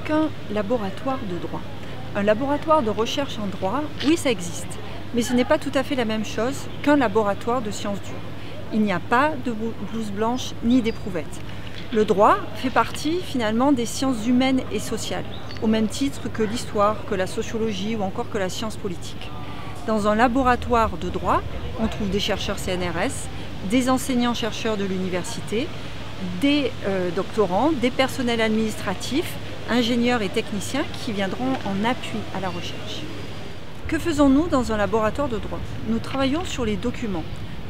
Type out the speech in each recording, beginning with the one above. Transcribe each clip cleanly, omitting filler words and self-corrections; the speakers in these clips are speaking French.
qu'un laboratoire de droit? Un laboratoire de recherche en droit, oui, ça existe. Mais ce n'est pas tout à fait la même chose qu'un laboratoire de sciences dures. Il n'y a pas de blouse blanche ni d'éprouvettes. Le droit fait partie finalement des sciences humaines et sociales, au même titre que l'histoire, que la sociologie ou encore que la science politique. Dans un laboratoire de droit, on trouve des chercheurs CNRS, des enseignants-chercheurs de l'université, des doctorants, des personnels administratifs, ingénieurs et techniciens qui viendront en appui à la recherche. Que faisons-nous dans un laboratoire de droit? Nous travaillons sur les documents.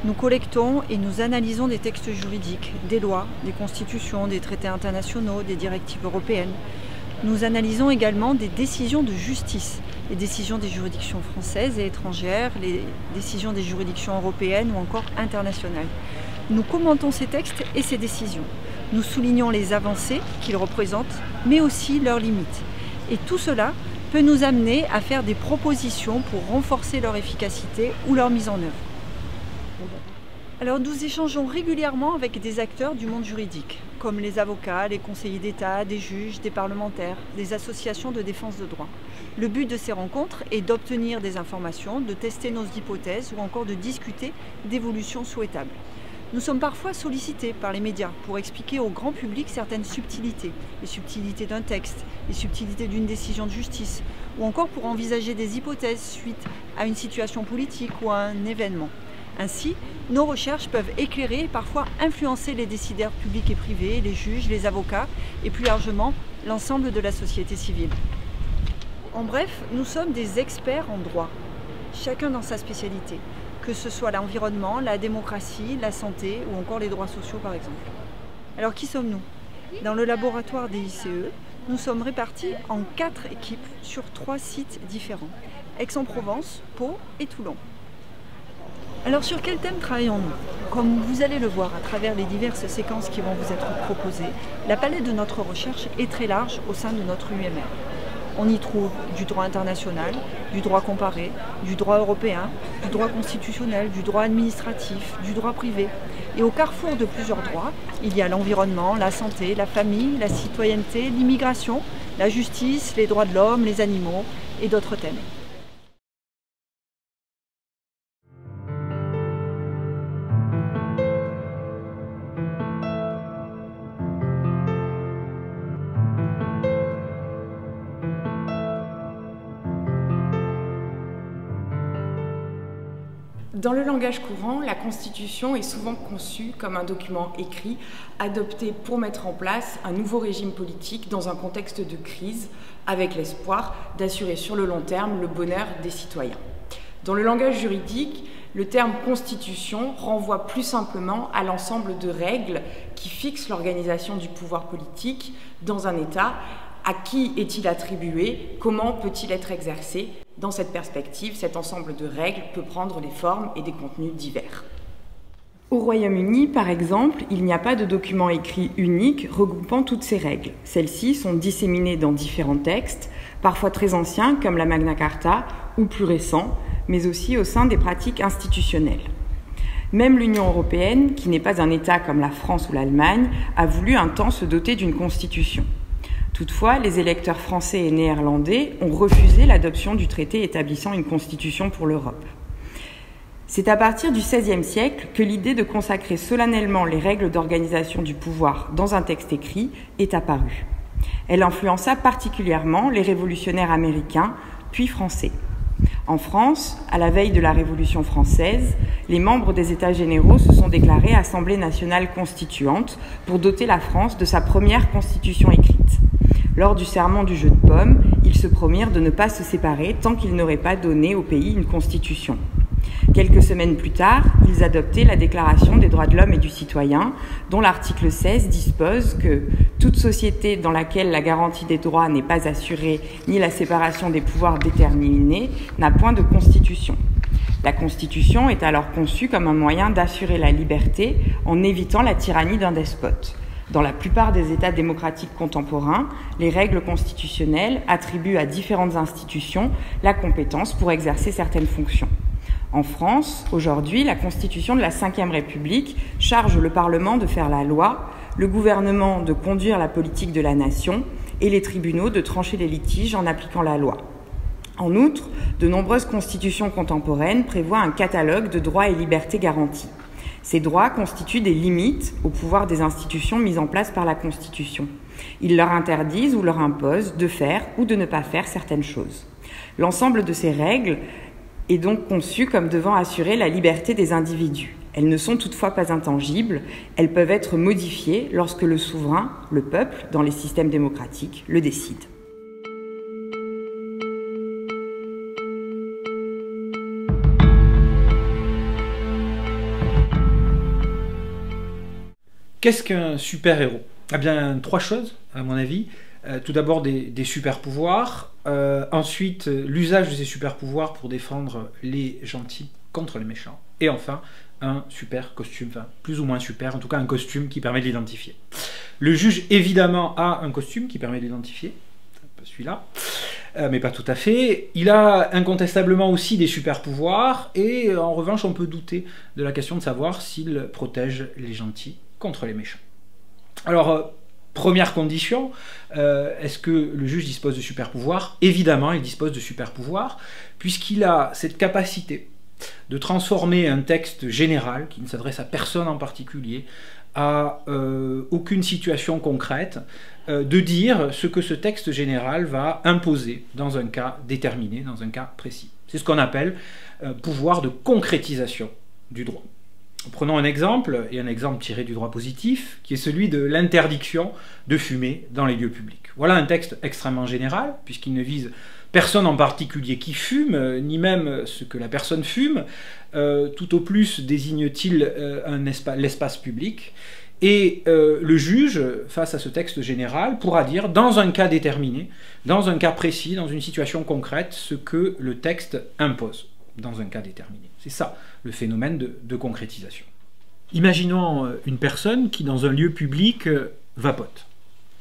Nous collectons et nous analysons des textes juridiques, des lois, des constitutions, des traités internationaux, des directives européennes. Nous analysons également des décisions de justice, les décisions des juridictions françaises et étrangères, les décisions des juridictions européennes ou encore internationales. Nous commentons ces textes et ces décisions. Nous soulignons les avancées qu'ils représentent, mais aussi leurs limites. Et tout cela peut nous amener à faire des propositions pour renforcer leur efficacité ou leur mise en œuvre. Alors nous échangeons régulièrement avec des acteurs du monde juridique, comme les avocats, les conseillers d'État, des juges, des parlementaires, des associations de défense de droit. Le but de ces rencontres est d'obtenir des informations, de tester nos hypothèses ou encore de discuter d'évolutions souhaitables. Nous sommes parfois sollicités par les médias pour expliquer au grand public certaines subtilités, les subtilités d'un texte, les subtilités d'une décision de justice, ou encore pour envisager des hypothèses suite à une situation politique ou à un événement. Ainsi, nos recherches peuvent éclairer et parfois influencer les décideurs publics et privés, les juges, les avocats et plus largement l'ensemble de la société civile. En bref, nous sommes des experts en droit, chacun dans sa spécialité, que ce soit l'environnement, la démocratie, la santé ou encore les droits sociaux par exemple. Alors qui sommes-nous? Dans le laboratoire des ICE, nous sommes répartis en 4 équipes sur 3 sites différents, Aix-en-Provence, Pau et Toulon. Alors sur quel thème travaillons-nous? Comme vous allez le voir à travers les diverses séquences qui vont vous être proposées, la palette de notre recherche est très large au sein de notre UMR. On y trouve du droit international, du droit comparé, du droit européen, du droit constitutionnel, du droit administratif, du droit privé. Et au carrefour de plusieurs droits, il y a l'environnement, la santé, la famille, la citoyenneté, l'immigration, la justice, les droits de l'homme, les animaux et d'autres thèmes. Dans le langage courant, la Constitution est souvent conçue comme un document écrit, adopté pour mettre en place un nouveau régime politique dans un contexte de crise, avec l'espoir d'assurer sur le long terme le bonheur des citoyens. Dans le langage juridique, le terme Constitution renvoie plus simplement à l'ensemble de règles qui fixent l'organisation du pouvoir politique dans un État. À qui est-il attribué? Comment peut-il être exercé? Dans cette perspective, cet ensemble de règles peut prendre des formes et des contenus divers. Au Royaume-Uni, par exemple, il n'y a pas de document écrit unique regroupant toutes ces règles. Celles-ci sont disséminées dans différents textes, parfois très anciens comme la Magna Carta, ou plus récents, mais aussi au sein des pratiques institutionnelles. Même l'Union européenne, qui n'est pas un État comme la France ou l'Allemagne, a voulu un temps se doter d'une constitution. Toutefois, les électeurs français et néerlandais ont refusé l'adoption du traité établissant une constitution pour l'Europe. C'est à partir du XVIe siècle que l'idée de consacrer solennellement les règles d'organisation du pouvoir dans un texte écrit est apparue. Elle influença particulièrement les révolutionnaires américains, puis français. En France, à la veille de la Révolution française, les membres des États généraux se sont déclarés Assemblée nationale constituante pour doter la France de sa première constitution écrite. Lors du serment du jeu de paume, ils se promirent de ne pas se séparer tant qu'ils n'auraient pas donné au pays une constitution. Quelques semaines plus tard, ils adoptaient la Déclaration des droits de l'homme et du citoyen, dont l'article 16 dispose que « toute société dans laquelle la garantie des droits n'est pas assurée ni la séparation des pouvoirs déterminée n'a point de constitution ». La Constitution est alors conçue comme un moyen d'assurer la liberté en évitant la tyrannie d'un despote. Dans la plupart des États démocratiques contemporains, les règles constitutionnelles attribuent à différentes institutions la compétence pour exercer certaines fonctions. En France, aujourd'hui, la Constitution de la Ve République charge le Parlement de faire la loi, le gouvernement de conduire la politique de la nation et les tribunaux de trancher les litiges en appliquant la loi. En outre, de nombreuses constitutions contemporaines prévoient un catalogue de droits et libertés garantis. Ces droits constituent des limites au pouvoir des institutions mises en place par la Constitution. Ils leur interdisent ou leur imposent de faire ou de ne pas faire certaines choses. L'ensemble de ces règles est donc conçu comme devant assurer la liberté des individus. Elles ne sont toutefois pas intangibles, elles peuvent être modifiées lorsque le souverain, le peuple, dans les systèmes démocratiques, le décide. Qu'est-ce qu'un super-héros? Eh bien, 3 choses, à mon avis. Tout d'abord, des super-pouvoirs. Ensuite, l'usage de ces super-pouvoirs pour défendre les gentils contre les méchants. Et enfin, un super costume, enfin, plus ou moins super, en tout cas un costume qui permet de l'identifier. Le juge, évidemment, a un costume qui permet de l'identifier. Pas celui-là, mais pas tout à fait. Il a incontestablement aussi des super-pouvoirs. Et en revanche, on peut douter de la question de savoir s'il protège les gentils contre les méchants. Alors, première condition, est-ce que le juge dispose de super-pouvoirs? Évidemment, il dispose de super-pouvoirs, puisqu'il a cette capacité de transformer un texte général, qui ne s'adresse à personne en particulier, à aucune situation concrète, de dire ce que ce texte général va imposer dans un cas déterminé, dans un cas précis. C'est ce qu'on appelle pouvoir de concrétisation du droit. Prenons un exemple, et un exemple tiré du droit positif, qui est celui de l'interdiction de fumer dans les lieux publics. Voilà un texte extrêmement général, puisqu'il ne vise personne en particulier qui fume, ni même ce que la personne fume, tout au plus désigne-t-il l'espace public. Et le juge, face à ce texte général, pourra dire, dans un cas déterminé, dans un cas précis, dans une situation concrète, ce que le texte impose, dans un cas déterminé. C'est ça, le phénomène de concrétisation. Imaginons une personne qui, dans un lieu public, vapote.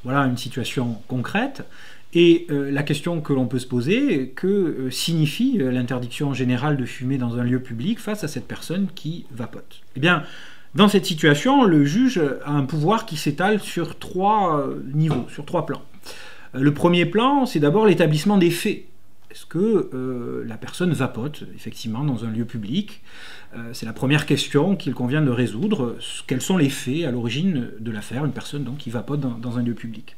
Voilà une situation concrète. Et la question que l'on peut se poser, que signifie l'interdiction générale de fumer dans un lieu public face à cette personne qui vapote? Eh bien, dans cette situation, le juge a un pouvoir qui s'étale sur 3 niveaux, sur 3 plans. Le premier plan, c'est d'abord l'établissement des faits. Est-ce que la personne vapote, effectivement, dans un lieu public? C'est la première question qu'il convient de résoudre. Quels sont les faits à l'origine de l'affaire, une personne donc, qui vapote dans un lieu public?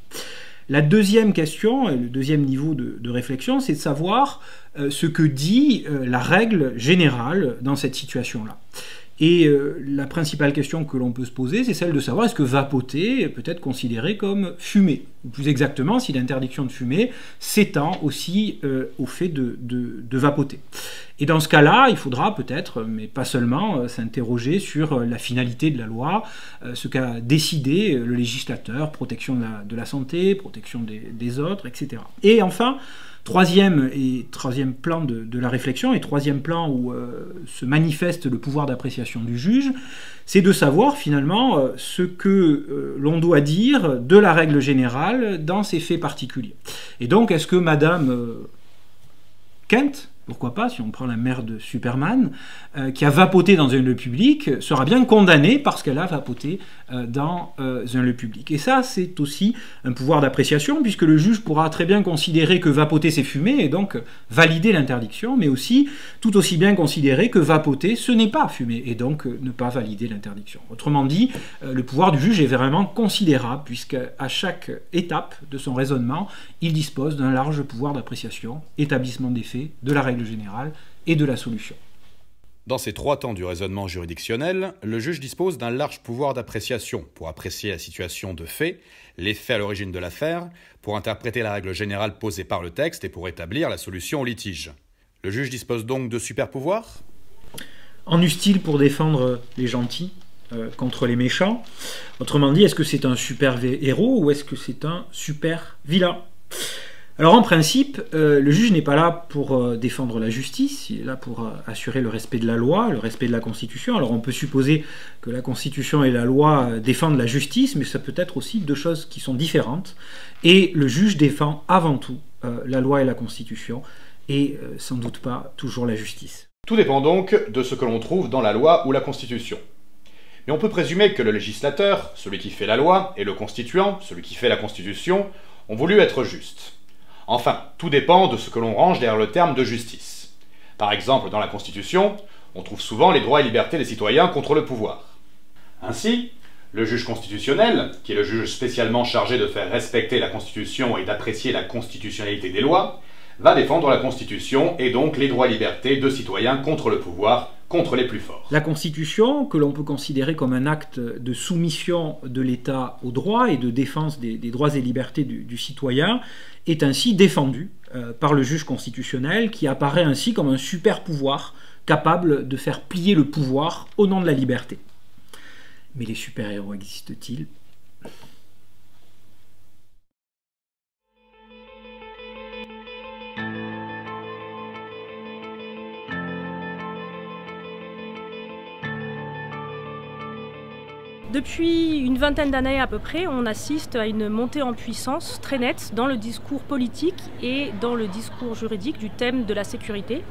La deuxième question, et le deuxième niveau de réflexion, c'est de savoir ce que dit la règle générale dans cette situation-là. Et la principale question que l'on peut se poser, c'est celle de savoir est-ce que vapoter peut être considéré comme fumer? Ou plus exactement, si l'interdiction de fumer s'étend aussi au fait de vapoter. Et dans ce cas-là, il faudra peut-être, mais pas seulement, s'interroger sur la finalité de la loi, ce qu'a décidé le législateur, protection de la santé, protection des autres, etc. Et enfin, troisième plan de la réflexion, et troisième plan où se manifeste le pouvoir d'appréciation du juge, c'est de savoir finalement ce que l'on doit dire de la règle générale dans ces faits particuliers. Et donc, est-ce que Madame Kent, pourquoi pas, si on prend la mère de Superman, qui a vapoté dans un lieu public, sera bien condamnée parce qu'elle a vapoté dans un lieu public. Et ça, c'est aussi un pouvoir d'appréciation, puisque le juge pourra très bien considérer que vapoter, c'est fumer, et donc valider l'interdiction, mais aussi, tout aussi bien considérer que vapoter, ce n'est pas fumer, et donc ne pas valider l'interdiction. Autrement dit, le pouvoir du juge est vraiment considérable, puisqu'à chaque étape de son raisonnement, il dispose d'un large pouvoir d'appréciation, établissement des faits, de la règle générale et de la solution. Dans ces 3 temps du raisonnement juridictionnel, le juge dispose d'un large pouvoir d'appréciation pour apprécier la situation de fait, les faits à l'origine de l'affaire, pour interpréter la règle générale posée par le texte et pour établir la solution au litige. Le juge dispose donc de super-pouvoirs? En use-t-il pour défendre les gentils contre les méchants? Autrement dit, est-ce que c'est un super-héros ou est-ce que c'est un super-vilain? Alors en principe, le juge n'est pas là pour défendre la justice, il est là pour assurer le respect de la loi, le respect de la Constitution. Alors on peut supposer que la Constitution et la loi défendent la justice, mais ça peut être aussi 2 choses qui sont différentes. Et le juge défend avant tout la loi et la Constitution, et sans doute pas toujours la justice. Tout dépend donc de ce que l'on trouve dans la loi ou la Constitution. Mais on peut présumer que le législateur, celui qui fait la loi, et le constituant, celui qui fait la Constitution, ont voulu être justes. Enfin, tout dépend de ce que l'on range derrière le terme de justice. Par exemple, dans la Constitution, on trouve souvent les droits et libertés des citoyens contre le pouvoir. Ainsi, le juge constitutionnel, qui est le juge spécialement chargé de faire respecter la Constitution et d'apprécier la constitutionnalité des lois, va défendre la Constitution et donc les droits et libertés de citoyens contre le pouvoir, contre les plus forts. La Constitution, que l'on peut considérer comme un acte de soumission de l'État aux droits et de défense des droits et libertés du citoyen, est ainsi défendue par le juge constitutionnel, qui apparaît ainsi comme un super pouvoir capable de faire plier le pouvoir au nom de la liberté. Mais les super-héros existent-ils ? Depuis une vingtaine d'années à peu près, on assiste à une montée en puissance très nette dans le discours politique et dans le discours juridique du thème de la sécurité,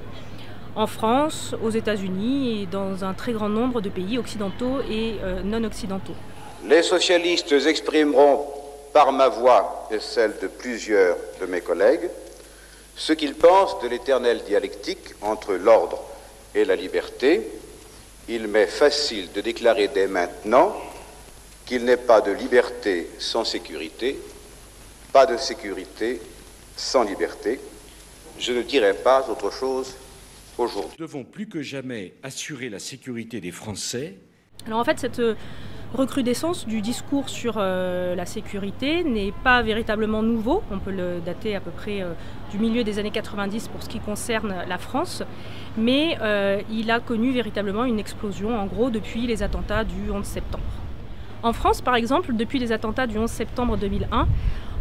en France, aux États-Unis et dans un très grand nombre de pays occidentaux et non occidentaux. Les socialistes exprimeront par ma voix et celle de plusieurs de mes collègues ce qu'ils pensent de l'éternelle dialectique entre l'ordre et la liberté. Il m'est facile de déclarer dès maintenant qu'il n'est pas de liberté sans sécurité, pas de sécurité sans liberté. Je ne dirai pas autre chose aujourd'hui. Nous devons plus que jamais assurer la sécurité des Français. Alors en fait, cette recrudescence du discours sur la sécurité n'est pas véritablement nouveau. On peut le dater à peu près du milieu des années 90 pour ce qui concerne la France. Mais il a connu véritablement une explosion, en gros, depuis les attentats du 11 septembre. En France, par exemple, depuis les attentats du 11 septembre 2001,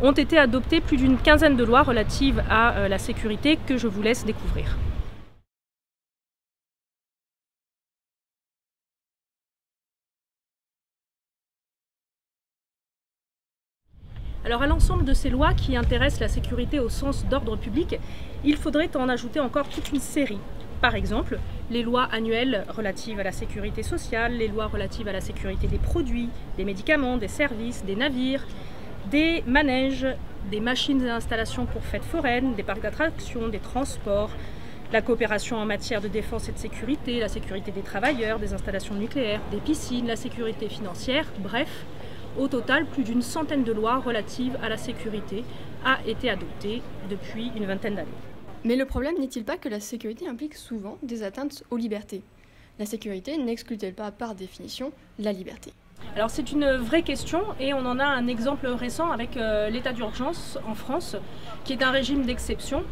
ont été adoptées plus d'une quinzaine de lois relatives à la sécurité que je vous laisse découvrir. Alors à l'ensemble de ces lois qui intéressent la sécurité au sens d'ordre public, il faudrait en ajouter encore toute une série. Par exemple, les lois annuelles relatives à la sécurité sociale, les lois relatives à la sécurité des produits, des médicaments, des services, des navires, des manèges, des machines et installations pour fêtes foraines, des parcs d'attractions, des transports, la coopération en matière de défense et de sécurité, la sécurité des travailleurs, des installations nucléaires, des piscines, la sécurité financière, bref. Au total, plus d'une centaine de lois relatives à la sécurité a été adoptée depuis une vingtaine d'années. Mais le problème n'est-il pas que la sécurité implique souvent des atteintes aux libertés ? La sécurité n'exclut-elle pas par définition la liberté ? Alors c'est une vraie question et on en a un exemple récent avec l'état d'urgence en France, qui est un régime d'exception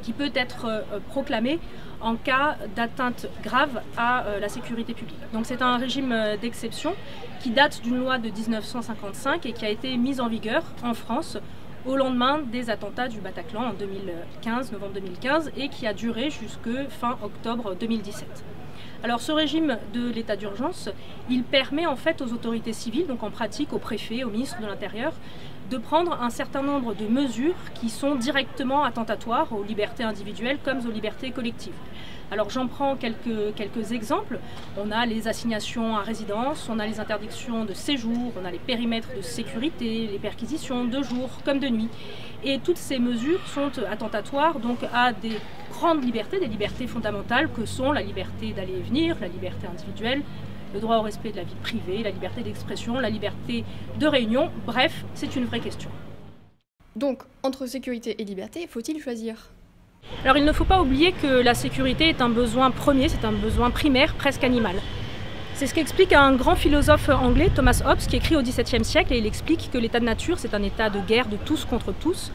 qui peut être proclamé en cas d'atteinte grave à la sécurité publique. Donc c'est un régime d'exception qui date d'une loi de 1955 et qui a été mise en vigueur en France au lendemain des attentats du Bataclan en 2015, novembre 2015, et qui a duré jusque fin octobre 2017. Alors ce régime de l'état d'urgence, il permet en fait aux autorités civiles, donc en pratique au préfet, au ministre de l'Intérieur, de prendre un certain nombre de mesures qui sont directement attentatoires aux libertés individuelles comme aux libertés collectives. Alors j'en prends quelques exemples. On a les assignations à résidence, on a les interdictions de séjour, on a les périmètres de sécurité, les perquisitions de jour comme de nuit. Et toutes ces mesures sont attentatoires donc à des grandes libertés, des libertés fondamentales que sont la liberté d'aller et venir, la liberté individuelle, le droit au respect de la vie privée, la liberté d'expression, la liberté de réunion. Bref, c'est une vraie question. Donc, entre sécurité et liberté, faut-il choisir ? Alors il ne faut pas oublier que la sécurité est un besoin premier, c'est un besoin primaire, presque animal. C'est ce qu'explique un grand philosophe anglais, Thomas Hobbes, qui écrit au XVIIe siècle, et il explique que l'état de nature, c'est un état de guerre de tous contre tous,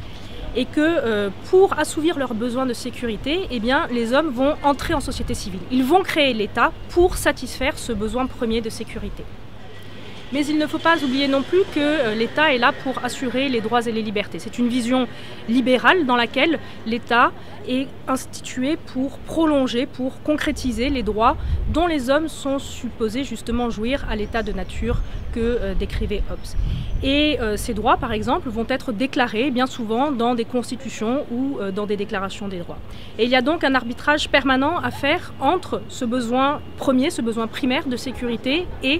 et que pour assouvir leurs besoins de sécurité, eh bien, les hommes vont entrer en société civile. Ils vont créer l'État pour satisfaire ce besoin premier de sécurité. Mais il ne faut pas oublier non plus que l'État est là pour assurer les droits et les libertés. C'est une vision libérale dans laquelle l'État est institué pour prolonger, pour concrétiser les droits dont les hommes sont supposés justement jouir à l'état de nature que décrivait Hobbes. Et ces droits, par exemple, vont être déclarés bien souvent dans des constitutions ou dans des déclarations des droits. Et il y a donc un arbitrage permanent à faire entre ce besoin premier, ce besoin primaire de sécurité et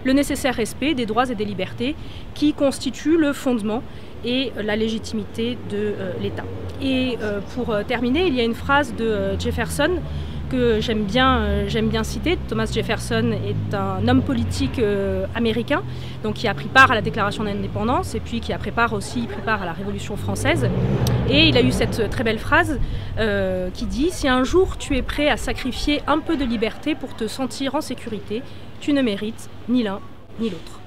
le nécessaire respect des droits et des libertés qui constituent le fondement et la légitimité de l'État. Et pour terminer, il y a une phrase de Jefferson que j'aime bien citer. Thomas Jefferson est un homme politique américain, donc qui a pris part à la déclaration d'indépendance et puis qui a pris part à la Révolution française. Et il a eu cette très belle phrase qui dit « Si un jour tu es prêt à sacrifier un peu de liberté pour te sentir en sécurité, tu ne mérites ni l'un ni l'autre. »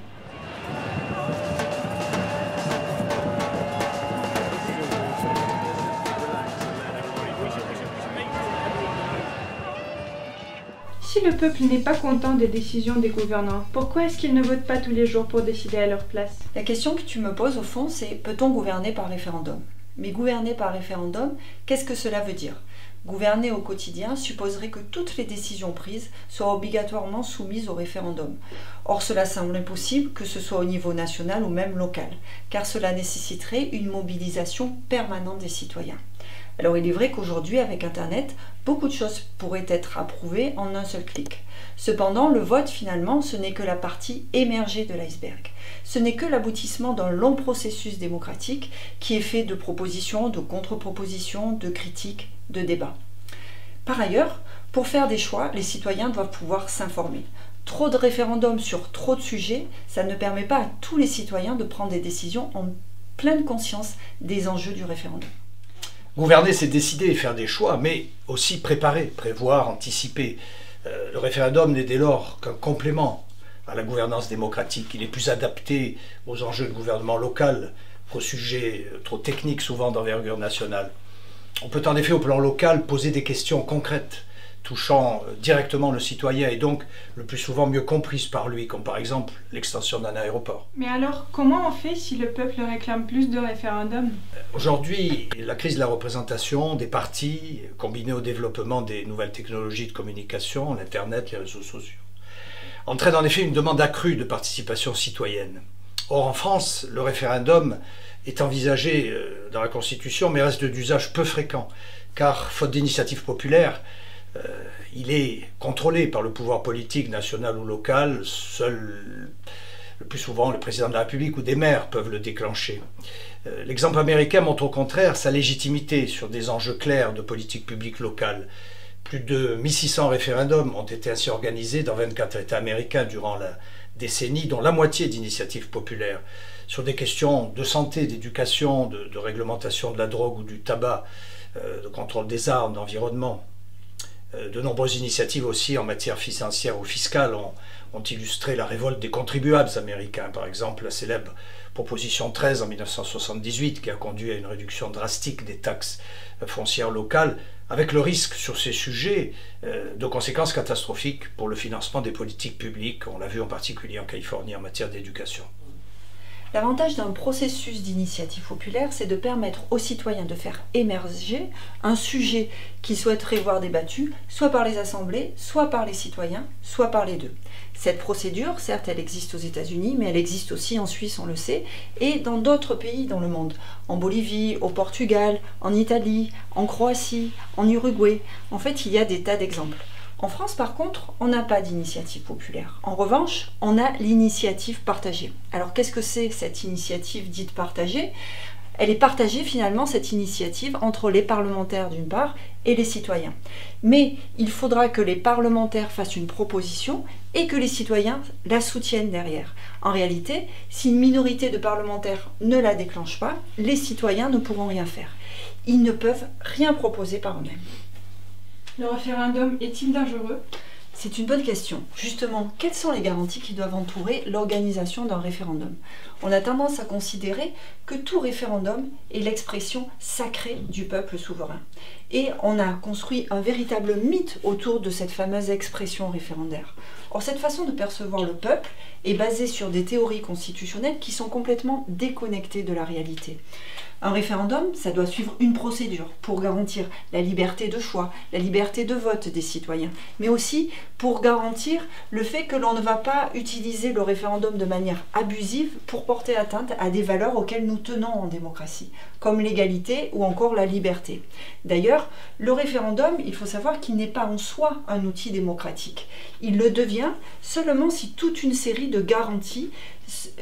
Si le peuple n'est pas content des décisions des gouvernants, pourquoi est-ce qu'ils ne votent pas tous les jours pour décider à leur place? La question que tu me poses au fond, c'est peut-on gouverner par référendum? Mais gouverner par référendum, qu'est-ce que cela veut dire? Gouverner au quotidien supposerait que toutes les décisions prises soient obligatoirement soumises au référendum. Or, cela semble impossible, que ce soit au niveau national ou même local, car cela nécessiterait une mobilisation permanente des citoyens. Alors il est vrai qu'aujourd'hui, avec Internet, beaucoup de choses pourraient être approuvées en un seul clic. Cependant, le vote, finalement, ce n'est que la partie émergée de l'iceberg. Ce n'est que l'aboutissement d'un long processus démocratique qui est fait de propositions, de contre-propositions, de critiques, de débats. Par ailleurs, pour faire des choix, les citoyens doivent pouvoir s'informer. Trop de référendums sur trop de sujets, ça ne permet pas à tous les citoyens de prendre des décisions en pleine conscience des enjeux du référendum. Gouverner, c'est décider et faire des choix, mais aussi préparer, prévoir, anticiper. Le référendum n'est dès lors qu'un complément à la gouvernance démocratique. Il est plus adapté aux enjeux de gouvernement local qu'aux sujets trop techniques, souvent d'envergure nationale. On peut en effet, au plan local, poser des questions concrètes, touchant directement le citoyen et donc le plus souvent mieux comprises par lui, comme par exemple l'extension d'un aéroport. Mais alors, comment on fait si le peuple réclame plus de référendums? Aujourd'hui, la crise de la représentation des partis, combinée au développement des nouvelles technologies de communication, l'Internet, les réseaux sociaux, entraîne en effet une demande accrue de participation citoyenne. Or, en France, le référendum est envisagé dans la Constitution, mais reste d'usage peu fréquent, car, faute d'initiative populaire, il est contrôlé par le pouvoir politique national ou local. Seul, le plus souvent, le président de la République ou des maires peuvent le déclencher. L'exemple américain montre au contraire sa légitimité sur des enjeux clairs de politique publique locale. Plus de 1600 référendums ont été ainsi organisés dans 24 États américains durant la décennie, dont la moitié d'initiatives populaires, sur des questions de santé, d'éducation, de réglementation de la drogue ou du tabac, de contrôle des armes, d'environnement. De nombreuses initiatives aussi en matière financière ou fiscale ont illustré la révolte des contribuables américains. Par exemple, la célèbre proposition 13 en 1978 qui a conduit à une réduction drastique des taxes foncières locales, avec le risque sur ces sujets de conséquences catastrophiques pour le financement des politiques publiques. On l'a vu en particulier en Californie en matière d'éducation. L'avantage d'un processus d'initiative populaire, c'est de permettre aux citoyens de faire émerger un sujet qu'ils souhaiteraient voir débattu, soit par les assemblées, soit par les citoyens, soit par les deux. Cette procédure, certes, elle existe aux États-Unis, mais elle existe aussi en Suisse, on le sait, et dans d'autres pays dans le monde. En Bolivie, au Portugal, en Italie, en Croatie, en Uruguay. En fait, il y a des tas d'exemples. En France, par contre, on n'a pas d'initiative populaire. En revanche, on a l'initiative partagée. Alors, qu'est-ce que c'est cette initiative dite partagée? Elle est partagée, finalement, cette initiative, entre les parlementaires, d'une part, et les citoyens. Mais il faudra que les parlementaires fassent une proposition et que les citoyens la soutiennent derrière. En réalité, si une minorité de parlementaires ne la déclenche pas, les citoyens ne pourront rien faire. Ils ne peuvent rien proposer par eux-mêmes. Le référendum est-il dangereux? C'est une bonne question. Justement, quelles sont les garanties qui doivent entourer l'organisation d'un référendum? On a tendance à considérer que tout référendum est l'expression sacrée du peuple souverain. Et on a construit un véritable mythe autour de cette fameuse expression référendaire. Or, cette façon de percevoir le peuple est basée sur des théories constitutionnelles qui sont complètement déconnectées de la réalité. Un référendum, ça doit suivre une procédure pour garantir la liberté de choix, la liberté de vote des citoyens, mais aussi pour garantir le fait que l'on ne va pas utiliser le référendum de manière abusive pour porter atteinte à des valeurs auxquelles nous tenons en démocratie, comme l'égalité ou encore la liberté. D'ailleurs, le référendum, il faut savoir qu'il n'est pas en soi un outil démocratique. Il le devient seulement si toute une série de garanties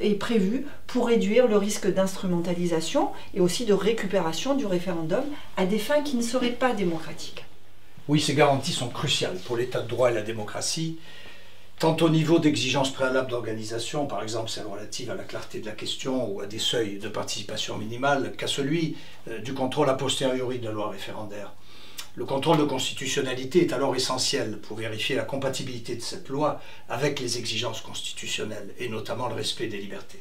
est prévu pour réduire le risque d'instrumentalisation et aussi de récupération du référendum à des fins qui ne seraient pas démocratiques. Oui, ces garanties sont cruciales pour l'état de droit et la démocratie, tant au niveau d'exigences préalables d'organisation, par exemple celles relatives à la clarté de la question ou à des seuils de participation minimale, qu'à celui du contrôle a posteriori de la loi référendaire. Le contrôle de constitutionnalité est alors essentiel pour vérifier la compatibilité de cette loi avec les exigences constitutionnelles, et notamment le respect des libertés.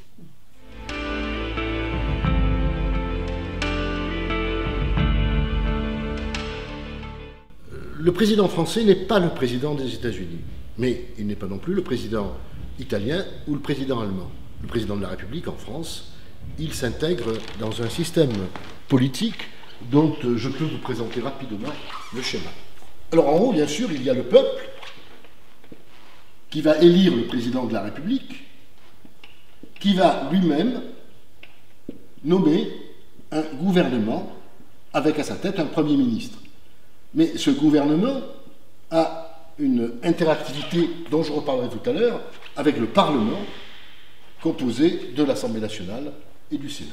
Le président français n'est pas le président des États-Unis, mais il n'est pas non plus le président italien ou le président allemand. Le président de la République en France, il s'intègre dans un système politique dont je peux vous présenter rapidement le schéma. Alors en haut, bien sûr, il y a le peuple qui va élire le président de la République, qui va lui-même nommer un gouvernement avec à sa tête un Premier ministre. Mais ce gouvernement a une interactivité dont je reparlerai tout à l'heure avec le Parlement composé de l'Assemblée nationale et du Sénat.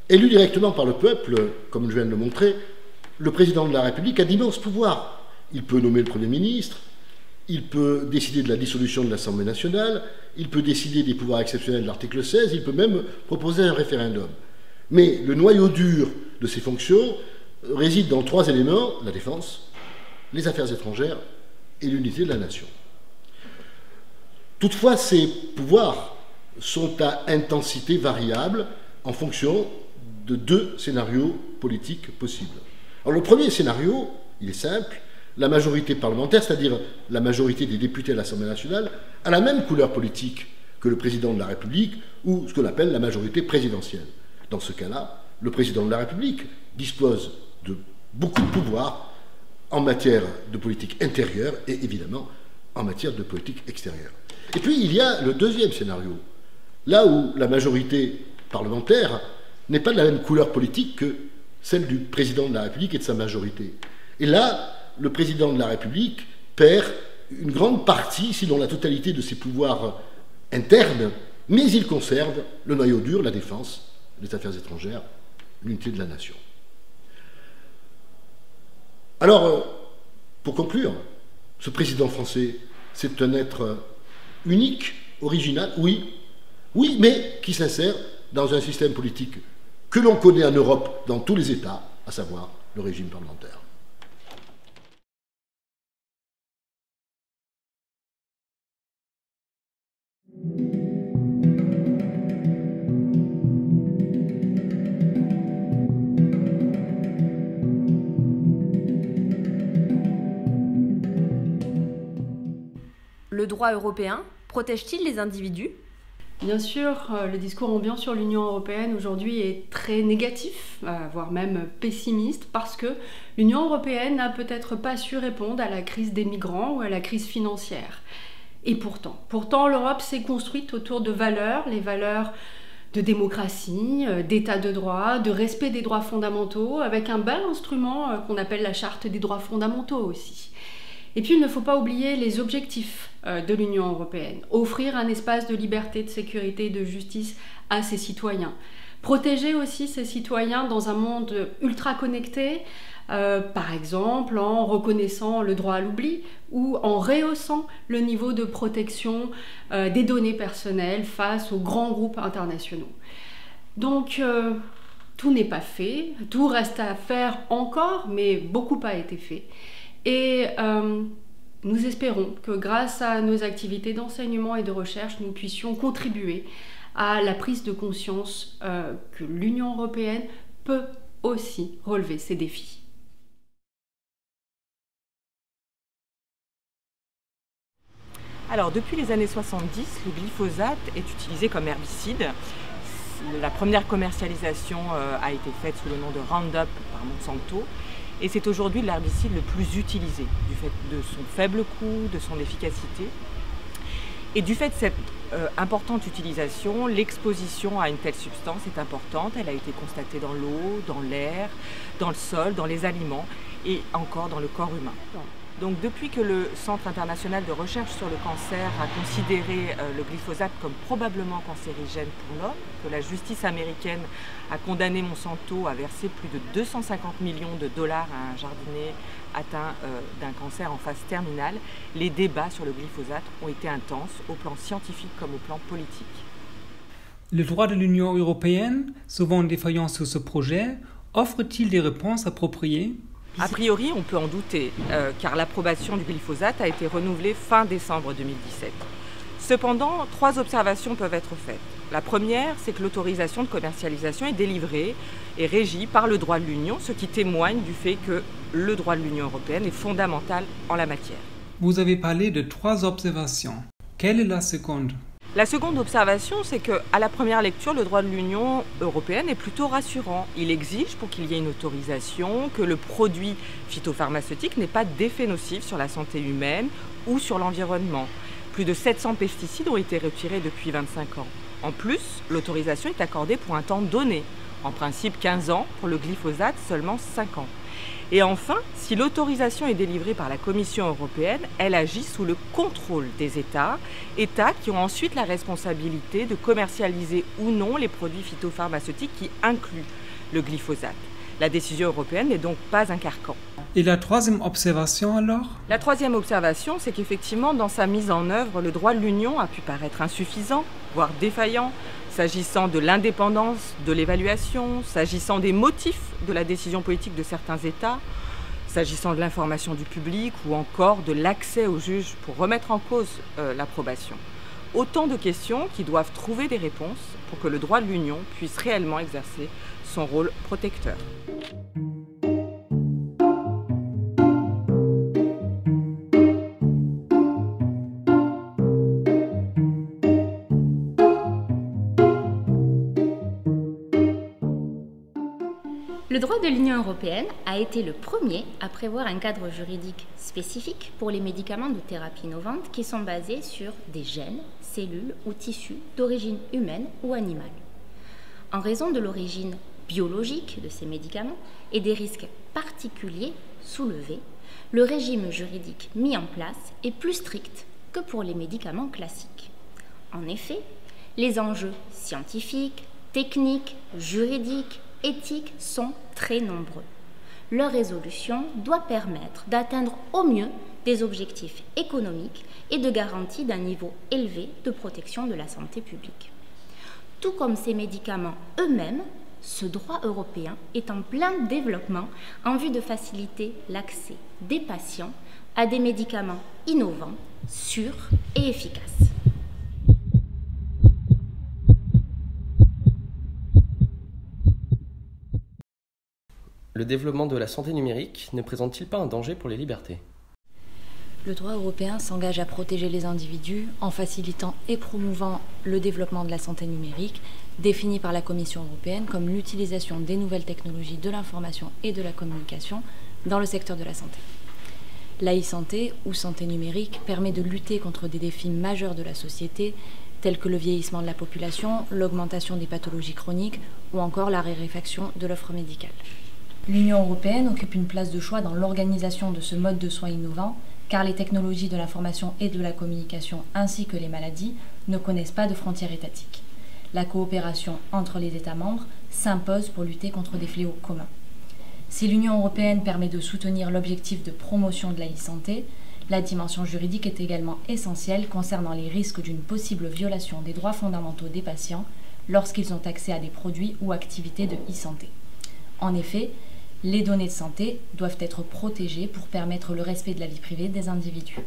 Élu directement par le peuple, comme je viens de le montrer, le président de la République a d'immenses pouvoirs. Il peut nommer le Premier ministre, il peut décider de la dissolution de l'Assemblée nationale, il peut décider des pouvoirs exceptionnels de l'article 16, il peut même proposer un référendum. Mais le noyau dur de ses fonctions réside dans 3 éléments: la défense, les affaires étrangères et l'unité de la nation. Toutefois, ces pouvoirs sont à intensité variable en fonction de 2 scénarios politiques possibles. Alors le premier scénario, il est simple: la majorité parlementaire, c'est-à-dire la majorité des députés à l'Assemblée nationale, a la même couleur politique que le président de la République, ou ce qu'on appelle la majorité présidentielle. Dans ce cas-là, le président de la République dispose de beaucoup de pouvoirs en matière de politique intérieure et évidemment en matière de politique extérieure. Et puis il y a le deuxième scénario, là où la majorité parlementaire n'est pas de la même couleur politique que celle du président de la République et de sa majorité. Et là, le président de la République perd une grande partie, sinon la totalité de ses pouvoirs internes, mais il conserve le noyau dur, la défense, les affaires étrangères, l'unité de la nation. Alors, pour conclure, ce président français, c'est un être unique, original, oui, mais qui s'insère dans un système politique que l'on connaît en Europe dans tous les États, à savoir le régime parlementaire. Le droit européen protège-t-il les individus ? Bien sûr, le discours ambiant sur l'Union européenne aujourd'hui est très négatif, voire même pessimiste, parce que l'Union européenne n'a peut-être pas su répondre à la crise des migrants ou à la crise financière. Et pourtant l'Europe s'est construite autour de valeurs, les valeurs de démocratie, d'état de droit, de respect des droits fondamentaux, avec un bel instrument qu'on appelle la Charte des droits fondamentaux aussi. Et puis il ne faut pas oublier les objectifs de l'Union européenne. Offrir un espace de liberté, de sécurité et de justice à ses citoyens. Protéger aussi ses citoyens dans un monde ultra connecté, par exemple en reconnaissant le droit à l'oubli ou en rehaussant le niveau de protection des données personnelles face aux grands groupes internationaux. Donc tout n'est pas fait, tout reste à faire encore, mais beaucoup a été fait. Et nous espérons que grâce à nos activités d'enseignement et de recherche, nous puissions contribuer à la prise de conscience que l'Union européenne peut aussi relever ces défis. Alors, depuis les années 70, le glyphosate est utilisé comme herbicide. La première commercialisation a été faite sous le nom de Roundup par Monsanto. Et c'est aujourd'hui l'herbicide le plus utilisé, du fait de son faible coût, de son efficacité. Et du fait de cette importante utilisation, l'exposition à une telle substance est importante. Elle a été constatée dans l'eau, dans l'air, dans le sol, dans les aliments. et encore dans le corps humain. Donc depuis que le Centre international de recherche sur le cancer a considéré le glyphosate comme probablement cancérigène pour l'homme, que la justice américaine a condamné Monsanto à verser plus de 250 millions de dollars à un jardinier atteint d'un cancer en phase terminale, les débats sur le glyphosate ont été intenses au plan scientifique comme au plan politique. Le droit de l'Union européenne, souvent défaillant sur ce projet, offre-t-il des réponses appropriées ? A priori, on peut en douter, car l'approbation du glyphosate a été renouvelée fin décembre 2017. Cependant, 3 observations peuvent être faites. La première, c'est que l'autorisation de commercialisation est délivrée et régie par le droit de l'Union, ce qui témoigne du fait que le droit de l'Union européenne est fondamental en la matière. Vous avez parlé de 3 observations. Quelle est la seconde ? La seconde observation, c'est qu'à la première lecture, le droit de l'Union européenne est plutôt rassurant. Il exige, pour qu'il y ait une autorisation, que le produit phytopharmaceutique n'ait pas d'effet nocif sur la santé humaine ou sur l'environnement. Plus de 700 pesticides ont été retirés depuis 25 ans. En plus, l'autorisation est accordée pour un temps donné. En principe 15 ans, pour le glyphosate seulement 5 ans. Et enfin, si l'autorisation est délivrée par la Commission européenne, elle agit sous le contrôle des États qui ont ensuite la responsabilité de commercialiser ou non les produits phytopharmaceutiques qui incluent le glyphosate. La décision européenne n'est donc pas un carcan. Et la troisième observation alors ? La troisième observation, c'est qu'effectivement, dans sa mise en œuvre, le droit de l'Union a pu paraître insuffisant, voire défaillant, s'agissant de l'indépendance de l'évaluation, s'agissant des motifs de la décision politique de certains États, s'agissant de l'information du public ou encore de l'accès aux juges pour remettre en cause l'approbation. Autant de questions qui doivent trouver des réponses pour que le droit de l'Union puisse réellement exercer son rôle protecteur. Le droit de l'Union européenne a été le premier à prévoir un cadre juridique spécifique pour les médicaments de thérapie innovante qui sont basés sur des gènes, cellules ou tissus d'origine humaine ou animale. En raison de l'origine biologique de ces médicaments et des risques particuliers soulevés, le régime juridique mis en place est plus strict que pour les médicaments classiques. En effet, les enjeux scientifiques, techniques, juridiques, éthiques sont très nombreux. Leur résolution doit permettre d'atteindre au mieux des objectifs économiques et de garantie d'un niveau élevé de protection de la santé publique. Tout comme ces médicaments eux-mêmes, ce droit européen est en plein développement en vue de faciliter l'accès des patients à des médicaments innovants, sûrs et efficaces. Le développement de la santé numérique ne présente-t-il pas un danger pour les libertés ? Le droit européen s'engage à protéger les individus en facilitant et promouvant le développement de la santé numérique, défini par la Commission européenne comme l'utilisation des nouvelles technologies de l'information et de la communication dans le secteur de la santé. L'e-santé, ou santé numérique, permet de lutter contre des défis majeurs de la société, tels que le vieillissement de la population, l'augmentation des pathologies chroniques ou encore la raréfaction de l'offre médicale. L'Union européenne occupe une place de choix dans l'organisation de ce mode de soins innovant, car les technologies de l'information et de la communication, ainsi que les maladies, ne connaissent pas de frontières étatiques. La coopération entre les États membres s'impose pour lutter contre des fléaux communs. Si l'Union européenne permet de soutenir l'objectif de promotion de l'e-santé, la dimension juridique est également essentielle concernant les risques d'une possible violation des droits fondamentaux des patients lorsqu'ils ont accès à des produits ou activités de e-santé. En effet, les données de santé doivent être protégées pour permettre le respect de la vie privée des individus.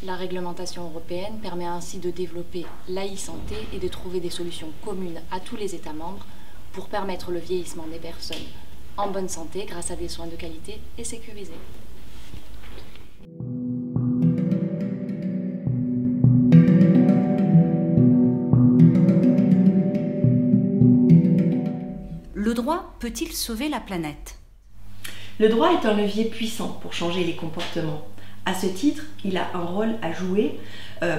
La réglementation européenne permet ainsi de développer l'e-santé et de trouver des solutions communes à tous les États membres pour permettre le vieillissement des personnes en bonne santé grâce à des soins de qualité et sécurisés. Le droit peut-il sauver la planète ? Le droit est un levier puissant pour changer les comportements. À ce titre, il a un rôle à jouer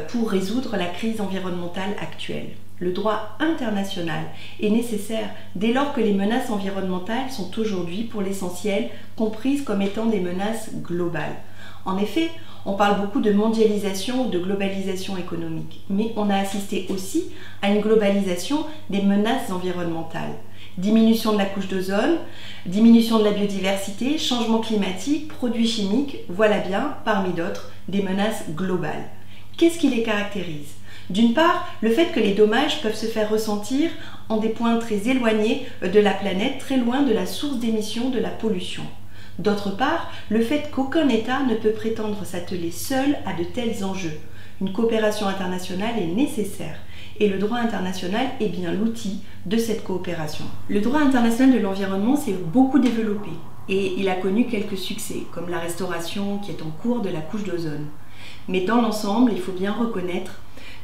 pour résoudre la crise environnementale actuelle. Le droit international est nécessaire dès lors que les menaces environnementales sont aujourd'hui, pour l'essentiel, comprises comme étant des menaces globales. En effet, on parle beaucoup de mondialisation ou de globalisation économique, mais on a assisté aussi à une globalisation des menaces environnementales. Diminution de la couche d'ozone, diminution de la biodiversité, changement climatique, produits chimiques, voilà bien, parmi d'autres, des menaces globales. Qu'est-ce qui les caractérise ? D'une part, le fait que les dommages peuvent se faire ressentir en des points très éloignés de la planète, très loin de la source d'émission de la pollution. D'autre part, le fait qu'aucun État ne peut prétendre s'atteler seul à de tels enjeux. Une coopération internationale est nécessaire et le droit international est bien l'outil de cette coopération. Le droit international de l'environnement s'est beaucoup développé et il a connu quelques succès, comme la restauration qui est en cours de la couche d'ozone. Mais dans l'ensemble, il faut bien reconnaître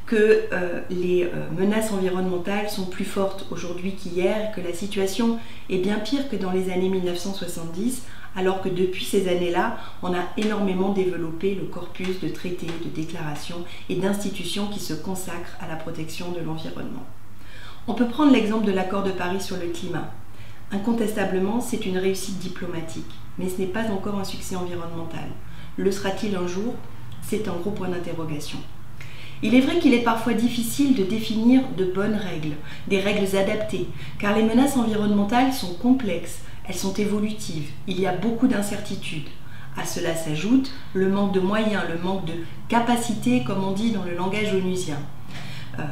que les menaces environnementales sont plus fortes aujourd'hui qu'hier, que la situation est bien pire que dans les années 1970, alors que depuis ces années-là, on a énormément développé le corpus de traités, de déclarations et d'institutions qui se consacrent à la protection de l'environnement. On peut prendre l'exemple de l'accord de Paris sur le climat. Incontestablement, c'est une réussite diplomatique, mais ce n'est pas encore un succès environnemental. Le sera-t-il un jour ? C'est un gros point d'interrogation. Il est vrai qu'il est parfois difficile de définir de bonnes règles, des règles adaptées, car les menaces environnementales sont complexes, elles sont évolutives, il y a beaucoup d'incertitudes. À cela s'ajoute le manque de moyens, le manque de capacité, comme on dit dans le langage onusien.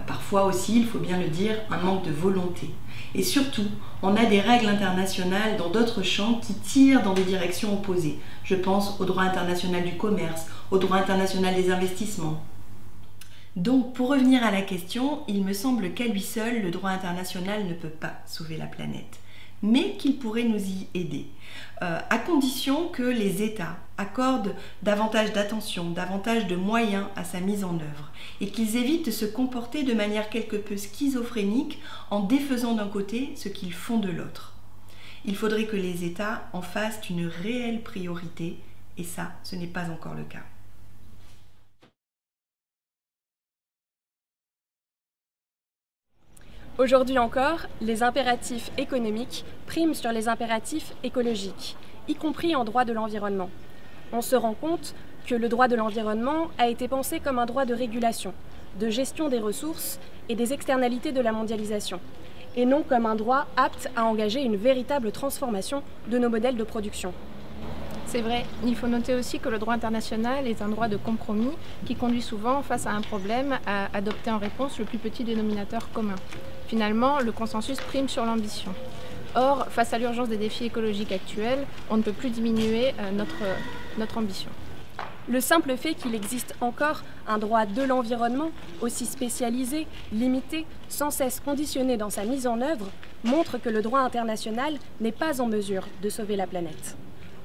Parfois aussi, il faut bien le dire, un manque de volonté. Et surtout, on a des règles internationales dans d'autres champs qui tirent dans des directions opposées. Je pense au droit international du commerce, au droit international des investissements. Donc, pour revenir à la question, il me semble qu'à lui seul, le droit international ne peut pas sauver la planète, mais qu'il pourrait nous y aider, à condition que les États accordent davantage d'attention, davantage de moyens à sa mise en œuvre, et qu'ils évitent de se comporter de manière quelque peu schizophrénique en défaisant d'un côté ce qu'ils font de l'autre. Il faudrait que les États en fassent une réelle priorité, et ça, ce n'est pas encore le cas. Aujourd'hui encore, les impératifs économiques priment sur les impératifs écologiques, y compris en droit de l'environnement. On se rend compte que le droit de l'environnement a été pensé comme un droit de régulation, de gestion des ressources et des externalités de la mondialisation, et non comme un droit apte à engager une véritable transformation de nos modèles de production. C'est vrai, il faut noter aussi que le droit international est un droit de compromis qui conduit souvent, face à un problème, à adopter en réponse le plus petit dénominateur commun. Finalement, le consensus prime sur l'ambition. Or, face à l'urgence des défis écologiques actuels, on ne peut plus diminuer notre ambition. Le simple fait qu'il existe encore un droit de l'environnement, aussi spécialisé, limité, sans cesse conditionné dans sa mise en œuvre, montre que le droit international n'est pas en mesure de sauver la planète.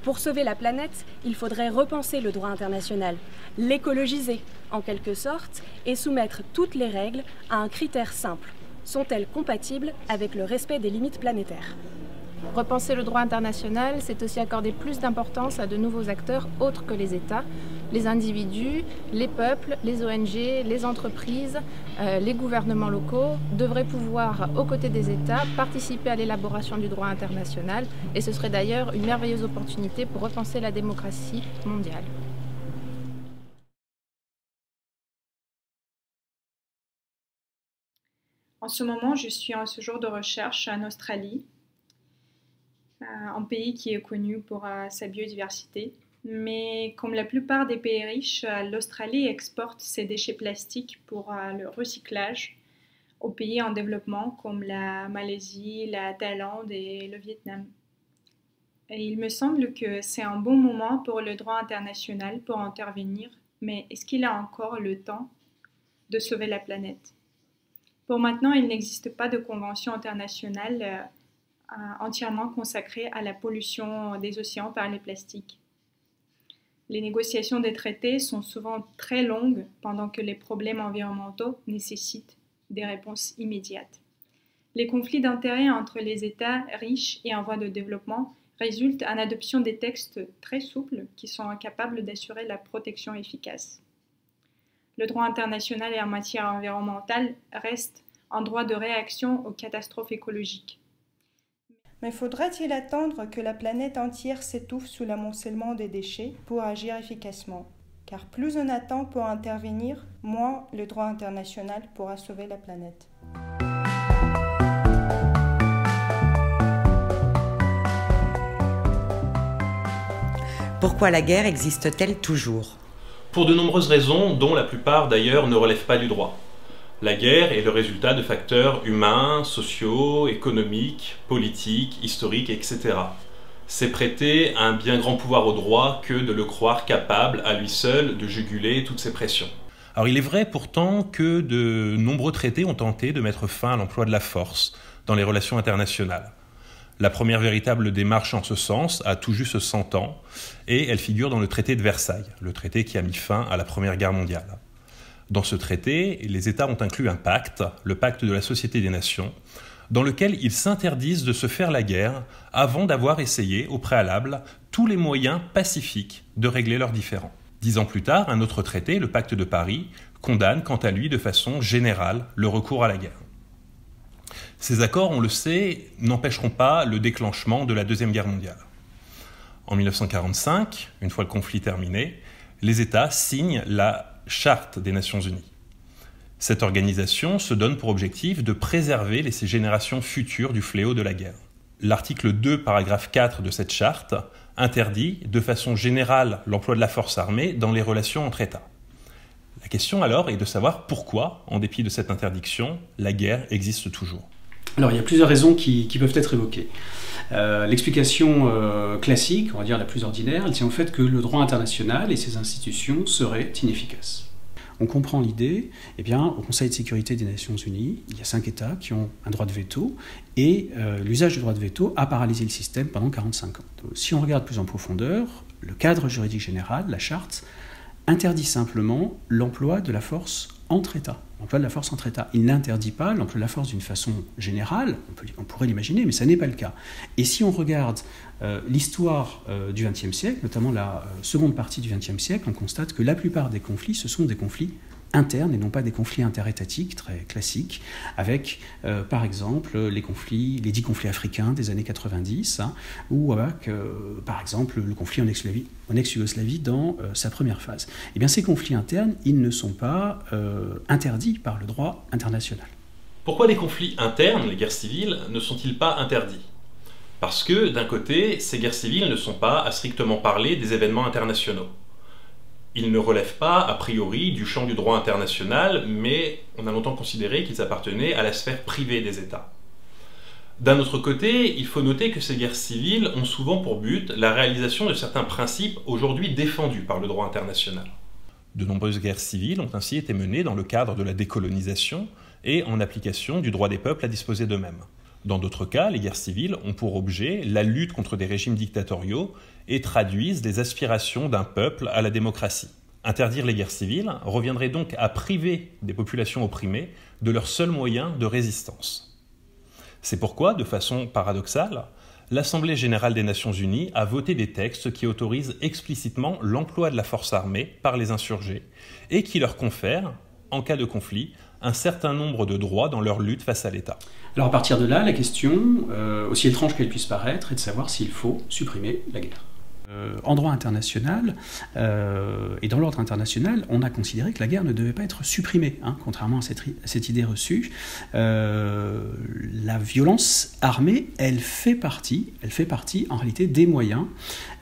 Pour sauver la planète, il faudrait repenser le droit international, l'écologiser en quelque sorte et soumettre toutes les règles à un critère simple. Sont-elles compatibles avec le respect des limites planétaires ? Repenser le droit international, c'est aussi accorder plus d'importance à de nouveaux acteurs autres que les États, les individus, les peuples, les ONG, les entreprises, les gouvernements locaux devraient pouvoir, aux côtés des États, participer à l'élaboration du droit international et ce serait d'ailleurs une merveilleuse opportunité pour repenser la démocratie mondiale. En ce moment, je suis en séjour de recherche en Australie, un pays qui est connu pour sa biodiversité. Mais comme la plupart des pays riches, l'Australie exporte ses déchets plastiques pour le recyclage aux pays en développement comme la Malaisie, la Thaïlande et le Vietnam. Et il me semble que c'est un bon moment pour le droit international pour intervenir, mais est-ce qu'il a encore le temps de sauver la planète ? Pour maintenant, il n'existe pas de convention internationale entièrement consacrée à la pollution des océans par les plastiques. Les négociations des traités sont souvent très longues pendant que les problèmes environnementaux nécessitent des réponses immédiates. Les conflits d'intérêts entre les États riches et en voie de développement résulte en adoption des textes très souples qui sont incapables d'assurer la protection efficace. Le droit international en matière environnementale reste un droit de réaction aux catastrophes écologiques. Mais faudra-t-il attendre que la planète entière s'étouffe sous l'amoncellement des déchets pour agir efficacement? Car plus on attend pour intervenir, moins le droit international pourra sauver la planète. Pourquoi la guerre existe-t-elle toujours? Pour de nombreuses raisons, dont la plupart d'ailleurs ne relèvent pas du droit. La guerre est le résultat de facteurs humains, sociaux, économiques, politiques, historiques, etc. C'est prêter un bien grand pouvoir au droit que de le croire capable à lui seul de juguler toutes ces pressions. Alors il est vrai pourtant que de nombreux traités ont tenté de mettre fin à l'emploi de la force dans les relations internationales. La première véritable démarche en ce sens a tout juste 100 ans et elle figure dans le traité de Versailles, le traité qui a mis fin à la Première Guerre mondiale. Dans ce traité, les États ont inclus un pacte, le pacte de la Société des Nations, dans lequel ils s'interdisent de se faire la guerre avant d'avoir essayé, au préalable, tous les moyens pacifiques de régler leurs différends. 10 ans plus tard, un autre traité, le pacte de Paris, condamne quant à lui de façon générale le recours à la guerre. Ces accords, on le sait, n'empêcheront pas le déclenchement de la Deuxième Guerre mondiale. En 1945, une fois le conflit terminé, les États signent la Charte des Nations Unies. Cette organisation se donne pour objectif de préserver les générations futures du fléau de la guerre. L'article 2, paragraphe 4 de cette charte interdit de façon générale l'emploi de la force armée dans les relations entre États. La question alors est de savoir pourquoi, en dépit de cette interdiction, la guerre existe toujours. Alors il y a plusieurs raisons qui peuvent être évoquées. L'explication classique, on va dire la plus ordinaire, elle tient au fait que le droit international et ses institutions seraient inefficaces. On comprend l'idée, au Conseil de sécurité des Nations Unies, il y a 5 États qui ont un droit de veto, et l'usage du droit de veto a paralysé le système pendant 45 ans. Donc, si on regarde plus en profondeur, le cadre juridique général, la charte, interdit simplement l'emploi de la force entre États. L'emploi de la force entre États. Il n'interdit pas l'emploi de la force d'une façon générale, on pourrait l'imaginer, mais ça n'est pas le cas. Et si on regarde l'histoire du XXe siècle, notamment la seconde partie du XXe siècle, on constate que la plupart des conflits, ce sont des conflits internes et non pas des conflits interétatiques très classiques, avec par exemple les 10 conflits africains des années 90, ou avec par exemple le conflit en ex-Yougoslavie dans sa première phase. Eh bien ces conflits internes, ils ne sont pas interdits par le droit international. Pourquoi les conflits internes, les guerres civiles, ne sont-ils pas interdits? Parce que, d'un côté, ces guerres civiles ne sont pas, à strictement parler, des événements internationaux. Ils ne relèvent pas, a priori, du champ du droit international, mais on a longtemps considéré qu'ils appartenaient à la sphère privée des États. D'un autre côté, il faut noter que ces guerres civiles ont souvent pour but la réalisation de certains principes aujourd'hui défendus par le droit international. De nombreuses guerres civiles ont ainsi été menées dans le cadre de la décolonisation et en application du droit des peuples à disposer d'eux-mêmes. Dans d'autres cas, les guerres civiles ont pour objet la lutte contre des régimes dictatoriaux et traduisent les aspirations d'un peuple à la démocratie. Interdire les guerres civiles reviendrait donc à priver des populations opprimées de leur seul moyen de résistance. C'est pourquoi, de façon paradoxale, l'Assemblée générale des Nations Unies a voté des textes qui autorisent explicitement l'emploi de la force armée par les insurgés et qui leur confèrent, en cas de conflit, un certain nombre de droits dans leur lutte face à l'État. Alors à partir de là, la question, aussi étrange qu'elle puisse paraître, est de savoir s'il faut supprimer la guerre. En droit international et dans l'ordre international, on a considéré que la guerre ne devait pas être supprimée, contrairement à cette idée reçue. La violence armée, elle fait partie en réalité des moyens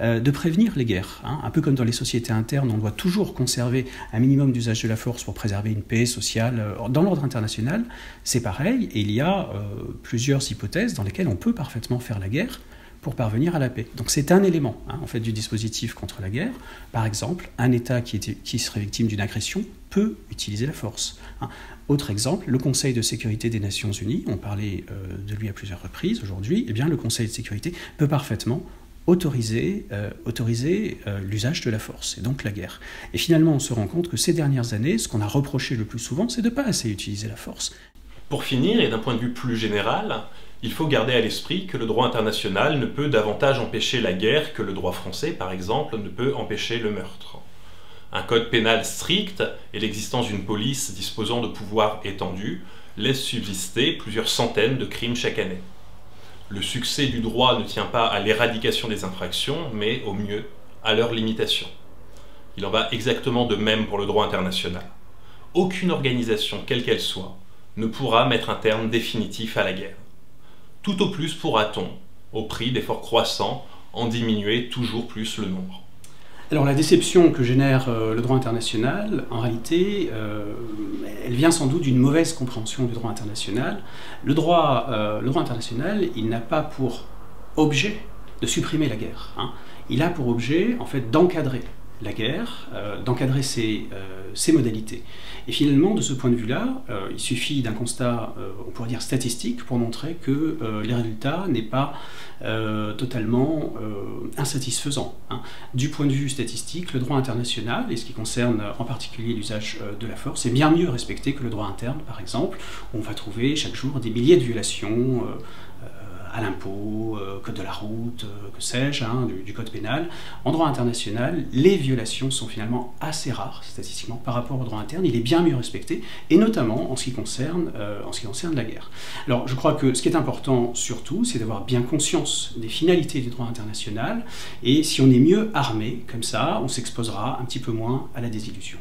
de prévenir les guerres. Un peu comme dans les sociétés internes, on doit toujours conserver un minimum d'usage de la force pour préserver une paix sociale. Dans l'ordre international, c'est pareil, et il y a plusieurs hypothèses dans lesquelles on peut parfaitement faire la guerre pour parvenir à la paix. Donc c'est un élément en fait, du dispositif contre la guerre. Par exemple, un État qui serait victime d'une agression peut utiliser la force. Autre exemple, le Conseil de sécurité des Nations Unies, on parlait de lui à plusieurs reprises aujourd'hui, eh bien, le Conseil de sécurité peut parfaitement autoriser l'usage de la force, et donc la guerre. Et finalement, on se rend compte que ces dernières années, ce qu'on a reproché le plus souvent, c'est de ne pas assez utiliser la force. Pour finir, et d'un point de vue plus général, il faut garder à l'esprit que le droit international ne peut davantage empêcher la guerre que le droit français, par exemple, ne peut empêcher le meurtre. Un code pénal strict et l'existence d'une police disposant de pouvoirs étendus laissent subsister plusieurs centaines de crimes chaque année. Le succès du droit ne tient pas à l'éradication des infractions, mais au mieux à leur limitation. Il en va exactement de même pour le droit international. Aucune organisation, quelle qu'elle soit, ne pourra mettre un terme définitif à la guerre. Tout au plus pourra-t-on, au prix d'efforts croissants, en diminuer toujours plus le nombre. Alors la déception que génère le droit international, en réalité, elle vient sans doute d'une mauvaise compréhension du droit international. Le droit international, il n'a pas pour objet de supprimer la guerre. Il a pour objet, en fait, d'encadrer la guerre, d'encadrer ses modalités. Et finalement, de ce point de vue-là, il suffit d'un constat, on pourrait dire statistique, pour montrer que les résultats n'est pas totalement insatisfaisant. Du point de vue statistique, le droit international, et ce qui concerne en particulier l'usage de la force, est bien mieux respecté que le droit interne, par exemple, où on va trouver chaque jour des milliers de violations à l'impôt, code de la route, que sais-je, du code pénal. En droit international, les violations sont finalement assez rares, statistiquement, par rapport au droit interne. Il est bien mieux respecté, et notamment en ce qui concerne la guerre. Alors, je crois que ce qui est important, surtout, c'est d'avoir bien conscience des finalités du droit international, et si on est mieux armé, comme ça, on s'exposera un petit peu moins à la désillusion.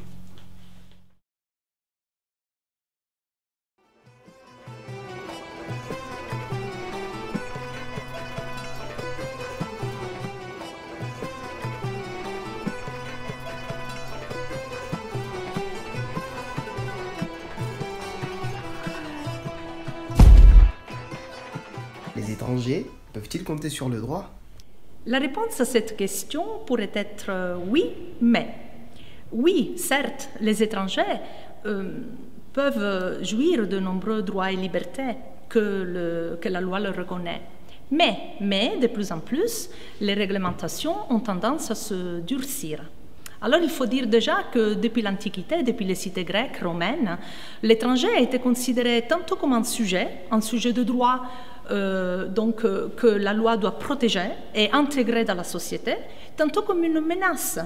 Les étrangers peuvent-ils compter sur le droit? La réponse à cette question pourrait être oui, mais. Oui, certes, les étrangers peuvent jouir de nombreux droits et libertés que la loi leur reconnaît. Mais, de plus en plus, les réglementations ont tendance à se durcir. Alors il faut dire déjà que depuis l'Antiquité, depuis les cités grecques, romaines, l'étranger a été considéré tantôt comme un sujet de droit que la loi doit protéger et intégrer dans la société, tantôt comme une menace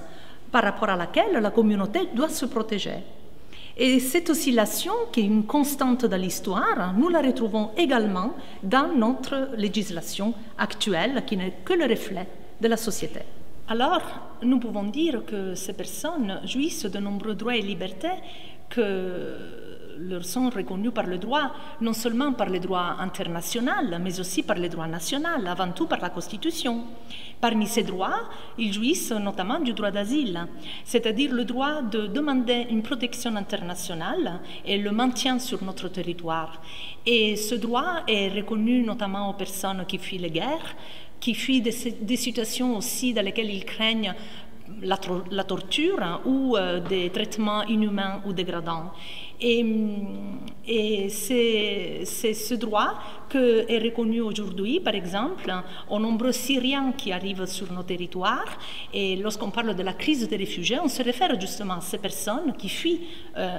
par rapport à laquelle la communauté doit se protéger. Et cette oscillation, qui est une constante dans l'histoire, nous la retrouvons également dans notre législation actuelle, qui n'est que le reflet de la société. Alors, nous pouvons dire que ces personnes jouissent de nombreux droits et libertés que leur sont reconnus par le droit, non seulement par le droit international, mais aussi par le droit national, avant tout par la Constitution. Parmi ces droits, ils jouissent notamment du droit d'asile, c'est-à-dire le droit de demander une protection internationale et le maintien sur notre territoire. Et ce droit est reconnu notamment aux personnes qui fuient les guerres, qui fuient des situations aussi dans lesquelles ils craignent la torture ou des traitements inhumains ou dégradants. Et c'est ce droit qui est reconnu aujourd'hui, par exemple, aux nombreux Syriens qui arrivent sur nos territoires. Et lorsqu'on parle de la crise des réfugiés, on se réfère justement à ces personnes qui fuient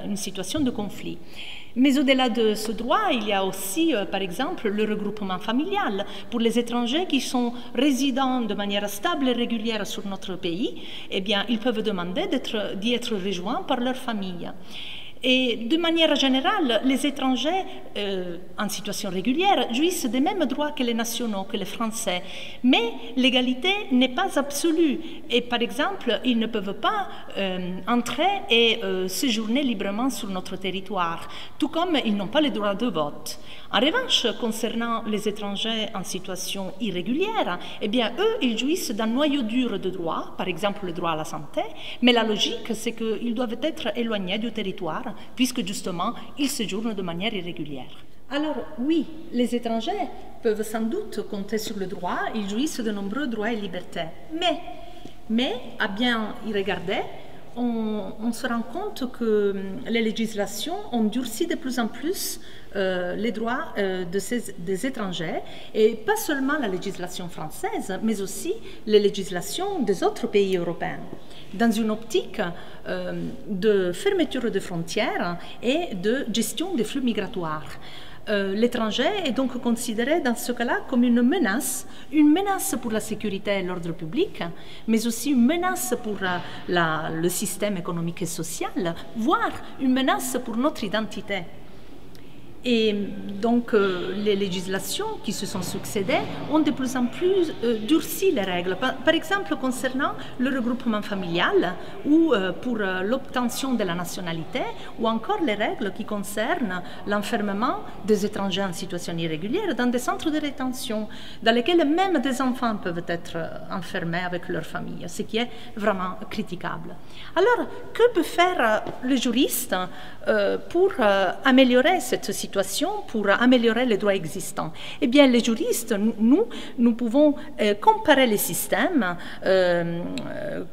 une situation de conflit. Mais au-delà de ce droit, il y a aussi, par exemple, le regroupement familial. Pour les étrangers qui sont résidents de manière stable et régulière sur notre pays, eh bien, ils peuvent demander d'y être rejoints par leur famille. Et de manière générale, les étrangers en situation régulière jouissent des mêmes droits que les nationaux, que les Français. Mais l'égalité n'est pas absolue. Et par exemple, ils ne peuvent pas entrer et séjourner librement sur notre territoire, tout comme ils n'ont pas le droit de vote. En revanche, concernant les étrangers en situation irrégulière, eh bien, eux, ils jouissent d'un noyau dur de droits, par exemple le droit à la santé, mais la logique, c'est qu'ils doivent être éloignés du territoire, puisque justement, ils séjournent de manière irrégulière. Alors oui, les étrangers peuvent sans doute compter sur le droit, ils jouissent de nombreux droits et libertés. Mais à bien y regarder, on se rend compte que les législations ont durci de plus en plus les droits des étrangers, et pas seulement la législation française, mais aussi les législations des autres pays européens, dans une optique de fermeture des frontières et de gestion des flux migratoires. L'étranger est donc considéré dans ce cas-là comme une menace pour la sécurité et l'ordre public, mais aussi une menace pour le système économique et social, voire une menace pour notre identité. Et donc les législations qui se sont succédées ont de plus en plus durci les règles. Par exemple, concernant le regroupement familial ou pour l'obtention de la nationalité, ou encore les règles qui concernent l'enfermement des étrangers en situation irrégulière dans des centres de rétention, dans lesquels même des enfants peuvent être enfermés avec leur famille, ce qui est vraiment critiquable. Alors, que peut faire le juriste pour améliorer cette situation, pour améliorer les droits existants? Eh bien, les juristes, nous pouvons comparer les systèmes,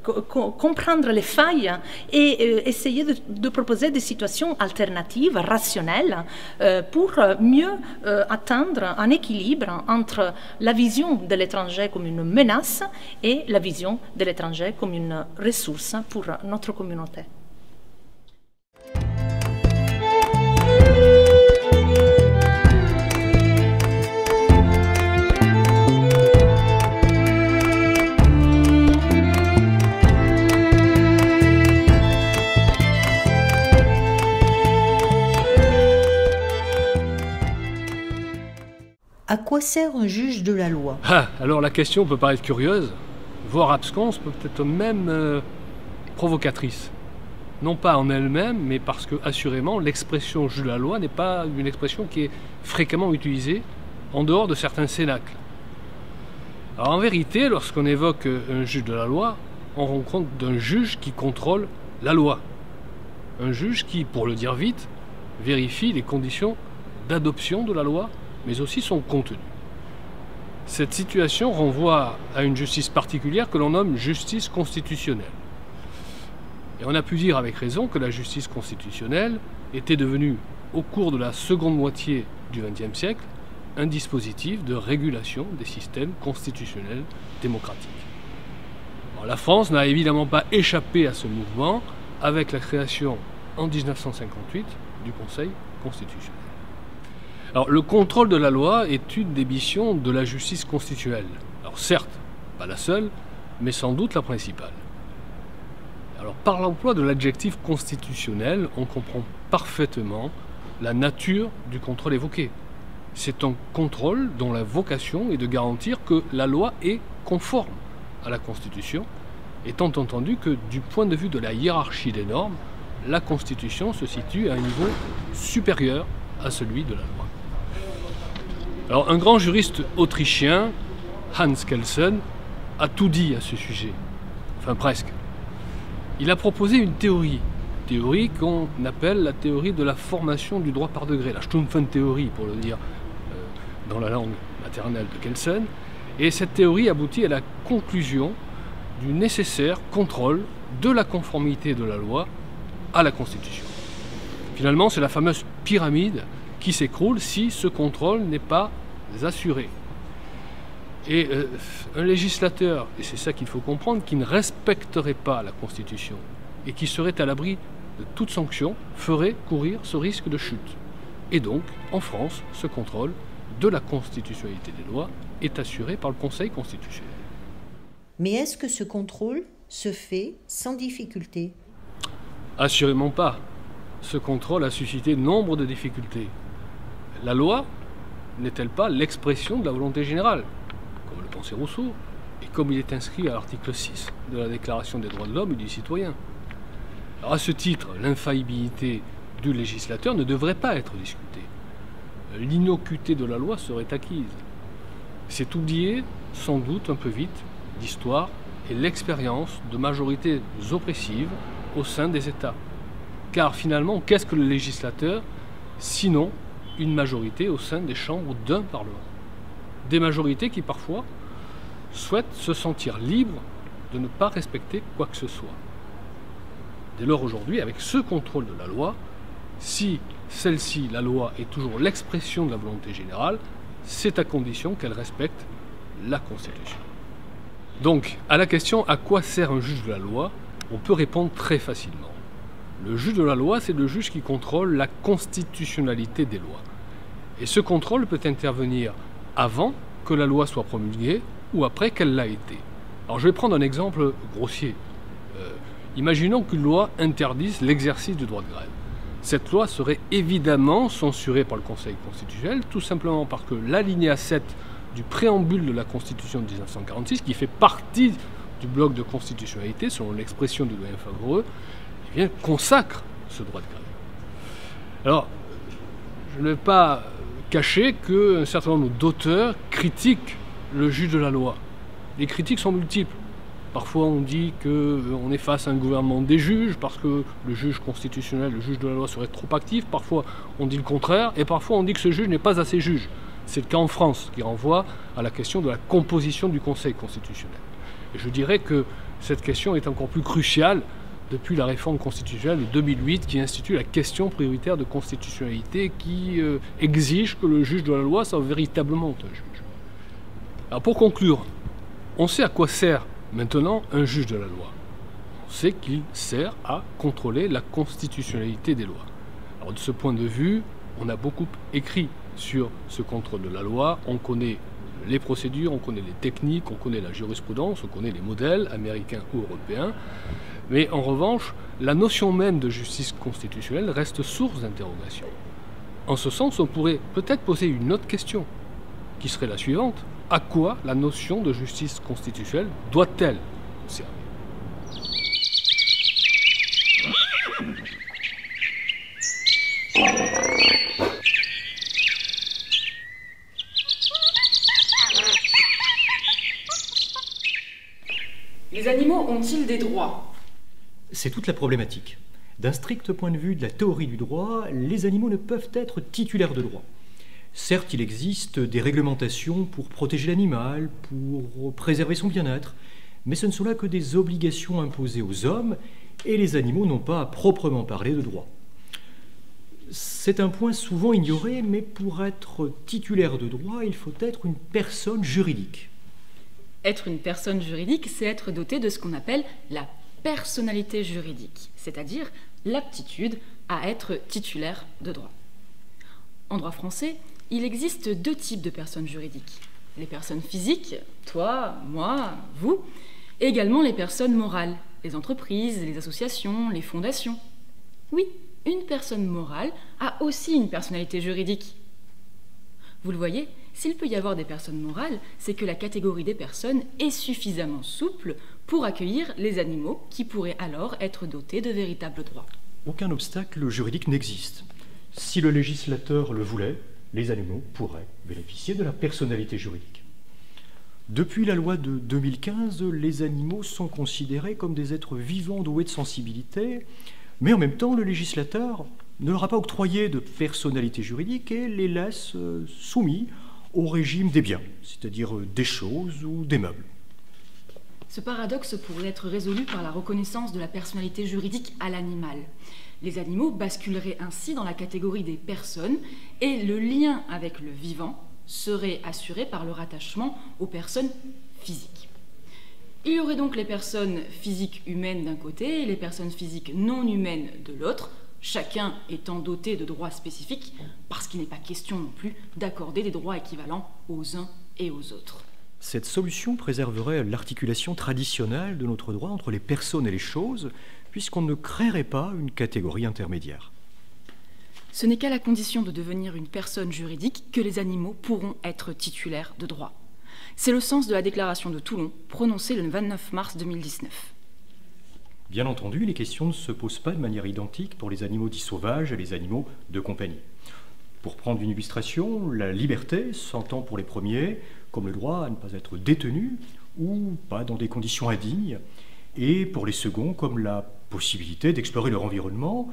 comprendre les failles et essayer de proposer des situations alternatives, rationnelles, pour mieux atteindre un équilibre entre la vision de l'étranger comme une menace et la vision de l'étranger comme une ressource pour notre communauté. À quoi sert un juge de la loi? Alors la question peut paraître curieuse, voire absconse, peut-être même provocatrice. Non pas en elle-même, mais parce que, assurément, l'expression juge de la loi n'est pas une expression qui est fréquemment utilisée en dehors de certains cénacles. Alors en vérité, lorsqu'on évoque un juge de la loi, on rend compte d'un juge qui contrôle la loi. Un juge qui, pour le dire vite, vérifie les conditions d'adoption de la loi, mais aussi son contenu. Cette situation renvoie à une justice particulière que l'on nomme justice constitutionnelle. Et on a pu dire avec raison que la justice constitutionnelle était devenue, au cours de la seconde moitié du XXe siècle, un dispositif de régulation des systèmes constitutionnels démocratiques. Alors, la France n'a évidemment pas échappé à ce mouvement avec la création en 1958 du Conseil constitutionnel. Alors, le contrôle de la loi est une des missions de la justice constitutionnelle. Alors certes, pas la seule, mais sans doute la principale. Alors, par l'emploi de l'adjectif constitutionnel, on comprend parfaitement la nature du contrôle évoqué. C'est un contrôle dont la vocation est de garantir que la loi est conforme à la Constitution, étant entendu que du point de vue de la hiérarchie des normes, la Constitution se situe à un niveau supérieur à celui de la loi. Alors, un grand juriste autrichien, Hans Kelsen, a tout dit à ce sujet. Enfin, presque. Il a proposé une théorie qu'on appelle la théorie de la formation du droit par degré, la Stumpfentheorie pour le dire dans la langue maternelle de Kelsen. Et cette théorie aboutit à la conclusion du nécessaire contrôle de la conformité de la loi à la Constitution. Finalement, c'est la fameuse pyramide qui s'écroule si ce contrôle n'est pas assuré. Et un législateur, et c'est ça qu'il faut comprendre, qui ne respecterait pas la Constitution et qui serait à l'abri de toute sanction, ferait courir ce risque de chute. Et donc, en France, ce contrôle de la constitutionnalité des lois est assuré par le Conseil constitutionnel. Mais est-ce que ce contrôle se fait sans difficulté? Assurément pas. Ce contrôle a suscité nombre de difficultés. La loi n'est-elle pas l'expression de la volonté générale, comme le pensait Rousseau, et comme il est inscrit à l'article 6 de la Déclaration des droits de l'homme et du citoyen? Alors à ce titre, l'infaillibilité du législateur ne devrait pas être discutée. L'innocuité de la loi serait acquise. C'est oublier, sans doute un peu vite, l'histoire et l'expérience de majorités oppressives au sein des États. Car finalement, qu'est-ce que le législateur, sinon une majorité au sein des chambres d'un Parlement? Des majorités qui parfois souhaitent se sentir libres de ne pas respecter quoi que ce soit. Dès lors aujourd'hui, avec ce contrôle de la loi, si celle-ci, la loi, est toujours l'expression de la volonté générale, c'est à condition qu'elle respecte la Constitution. Donc, à la question « à quoi sert un juge de la loi ?», on peut répondre très facilement. Le juge de la loi, c'est le juge qui contrôle la constitutionnalité des lois. Et ce contrôle peut intervenir avant que la loi soit promulguée ou après qu'elle l'a été. Alors je vais prendre un exemple grossier. Imaginons qu'une loi interdise l'exercice du droit de grève. Cette loi serait évidemment censurée par le Conseil constitutionnel, tout simplement parce que l'alinéa 7 du préambule de la Constitution de 1946, qui fait partie du bloc de constitutionnalité, selon l'expression du doyen Favoreux, eh bien, consacre ce droit de grève. Alors, je ne vais pas cacher qu'un certain nombre d'auteurs critiquent le juge de la loi. Les critiques sont multiples. Parfois on dit qu'on est face à un gouvernement des juges parce que le juge constitutionnel, le juge de la loi serait trop actif. Parfois on dit le contraire et parfois on dit que ce juge n'est pas assez juge. C'est le cas en France qui renvoie à la question de la composition du Conseil constitutionnel. Et je dirais que cette question est encore plus cruciale depuis la réforme constitutionnelle de 2008 qui institue la question prioritaire de constitutionnalité qui exige que le juge de la loi soit véritablement un juge. Alors pour conclure, on sait à quoi sert maintenant un juge de la loi. On sait qu'il sert à contrôler la constitutionnalité des lois. Alors de ce point de vue, on a beaucoup écrit sur ce contrôle de la loi. On connaît les procédures, on connaît les techniques, on connaît la jurisprudence, on connaît les modèles américains ou européens. Mais en revanche, la notion même de justice constitutionnelle reste source d'interrogation. En ce sens, on pourrait peut-être poser une autre question, qui serait la suivante. À quoi la notion de justice constitutionnelle doit-elle servir ? Les animaux ont-ils des droits ? C'est toute la problématique. D'un strict point de vue de la théorie du droit, les animaux ne peuvent être titulaires de droits. Certes, il existe des réglementations pour protéger l'animal, pour préserver son bien-être, mais ce ne sont là que des obligations imposées aux hommes, et les animaux n'ont pas à proprement parler de droit. C'est un point souvent ignoré, mais pour être titulaire de droit, il faut être une personne juridique. Être une personne juridique, c'est être doté de ce qu'on appelle la personnalité juridique, c'est-à-dire l'aptitude à être titulaire de droit. En droit français, il existe deux types de personnes juridiques. Les personnes physiques, toi, moi, vous, et également les personnes morales, les entreprises, les associations, les fondations. Oui, une personne morale a aussi une personnalité juridique. Vous le voyez, s'il peut y avoir des personnes morales, c'est que la catégorie des personnes est suffisamment souple pour accueillir les animaux qui pourraient alors être dotés de véritables droits. Aucun obstacle juridique n'existe. Si le législateur le voulait, les animaux pourraient bénéficier de la personnalité juridique. Depuis la loi de 2015, les animaux sont considérés comme des êtres vivants doués de sensibilité, mais en même temps, le législateur ne leur a pas octroyé de personnalité juridique et les laisse soumis au régime des biens, c'est-à-dire des choses ou des meubles. Ce paradoxe pourrait être résolu par la reconnaissance de la personnalité juridique à l'animal. Les animaux basculeraient ainsi dans la catégorie des personnes et le lien avec le vivant serait assuré par le rattachement aux personnes physiques. Il y aurait donc les personnes physiques humaines d'un côté et les personnes physiques non humaines de l'autre, chacun étant doté de droits spécifiques, parce qu'il n'est pas question non plus d'accorder des droits équivalents aux uns et aux autres. Cette solution préserverait l'articulation traditionnelle de notre droit entre les personnes et les choses, puisqu'on ne créerait pas une catégorie intermédiaire. Ce n'est qu'à la condition de devenir une personne juridique que les animaux pourront être titulaires de droits. C'est le sens de la déclaration de Toulon, prononcée le 29 mars 2019. Bien entendu, les questions ne se posent pas de manière identique pour les animaux dits sauvages et les animaux de compagnie. Pour prendre une illustration, la liberté s'entend pour les premiers comme le droit à ne pas être détenu ou pas dans des conditions indignes, et pour les seconds comme la possibilité d'explorer leur environnement,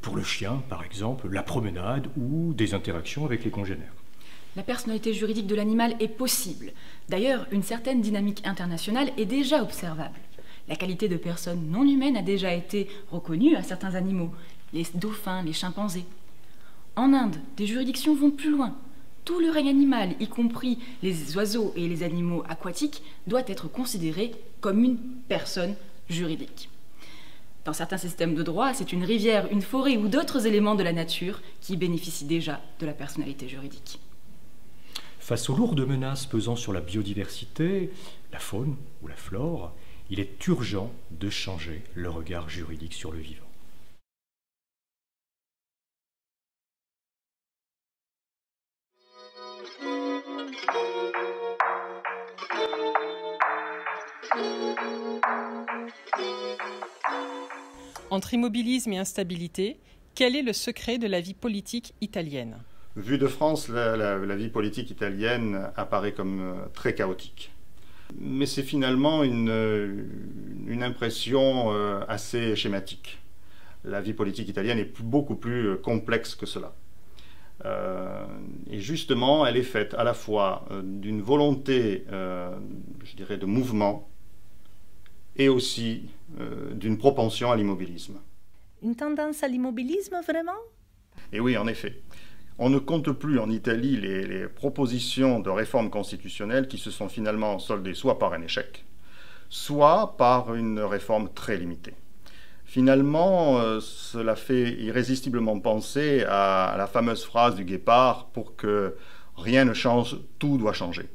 pour le chien par exemple, la promenade ou des interactions avec les congénères. La personnalité juridique de l'animal est possible. D'ailleurs, une certaine dynamique internationale est déjà observable. La qualité de personne non humaine a déjà été reconnue à certains animaux, les dauphins, les chimpanzés. En Inde, des juridictions vont plus loin. Tout le règne animal, y compris les oiseaux et les animaux aquatiques, doit être considéré comme une personne juridique. Dans certains systèmes de droit, c'est une rivière, une forêt ou d'autres éléments de la nature qui bénéficient déjà de la personnalité juridique. Face aux lourdes menaces pesant sur la biodiversité, la faune ou la flore, il est urgent de changer le regard juridique sur le vivant. Entre immobilisme et instabilité, quel est le secret de la vie politique italienne? Vu de France, la vie politique italienne apparaît comme très chaotique. Mais c'est finalement une impression assez schématique. La vie politique italienne est beaucoup plus complexe que cela. Et justement, elle est faite à la fois d'une volonté, je dirais, de mouvement, et aussi d'une propension à l'immobilisme. Une tendance à l'immobilisme, vraiment? Et oui, en effet. On ne compte plus en Italie les propositions de réforme constitutionnelle qui se sont finalement soldées soit par un échec, soit par une réforme très limitée. Finalement, cela fait irrésistiblement penser à la fameuse phrase du Guépard « Pour que rien ne change, tout doit changer ».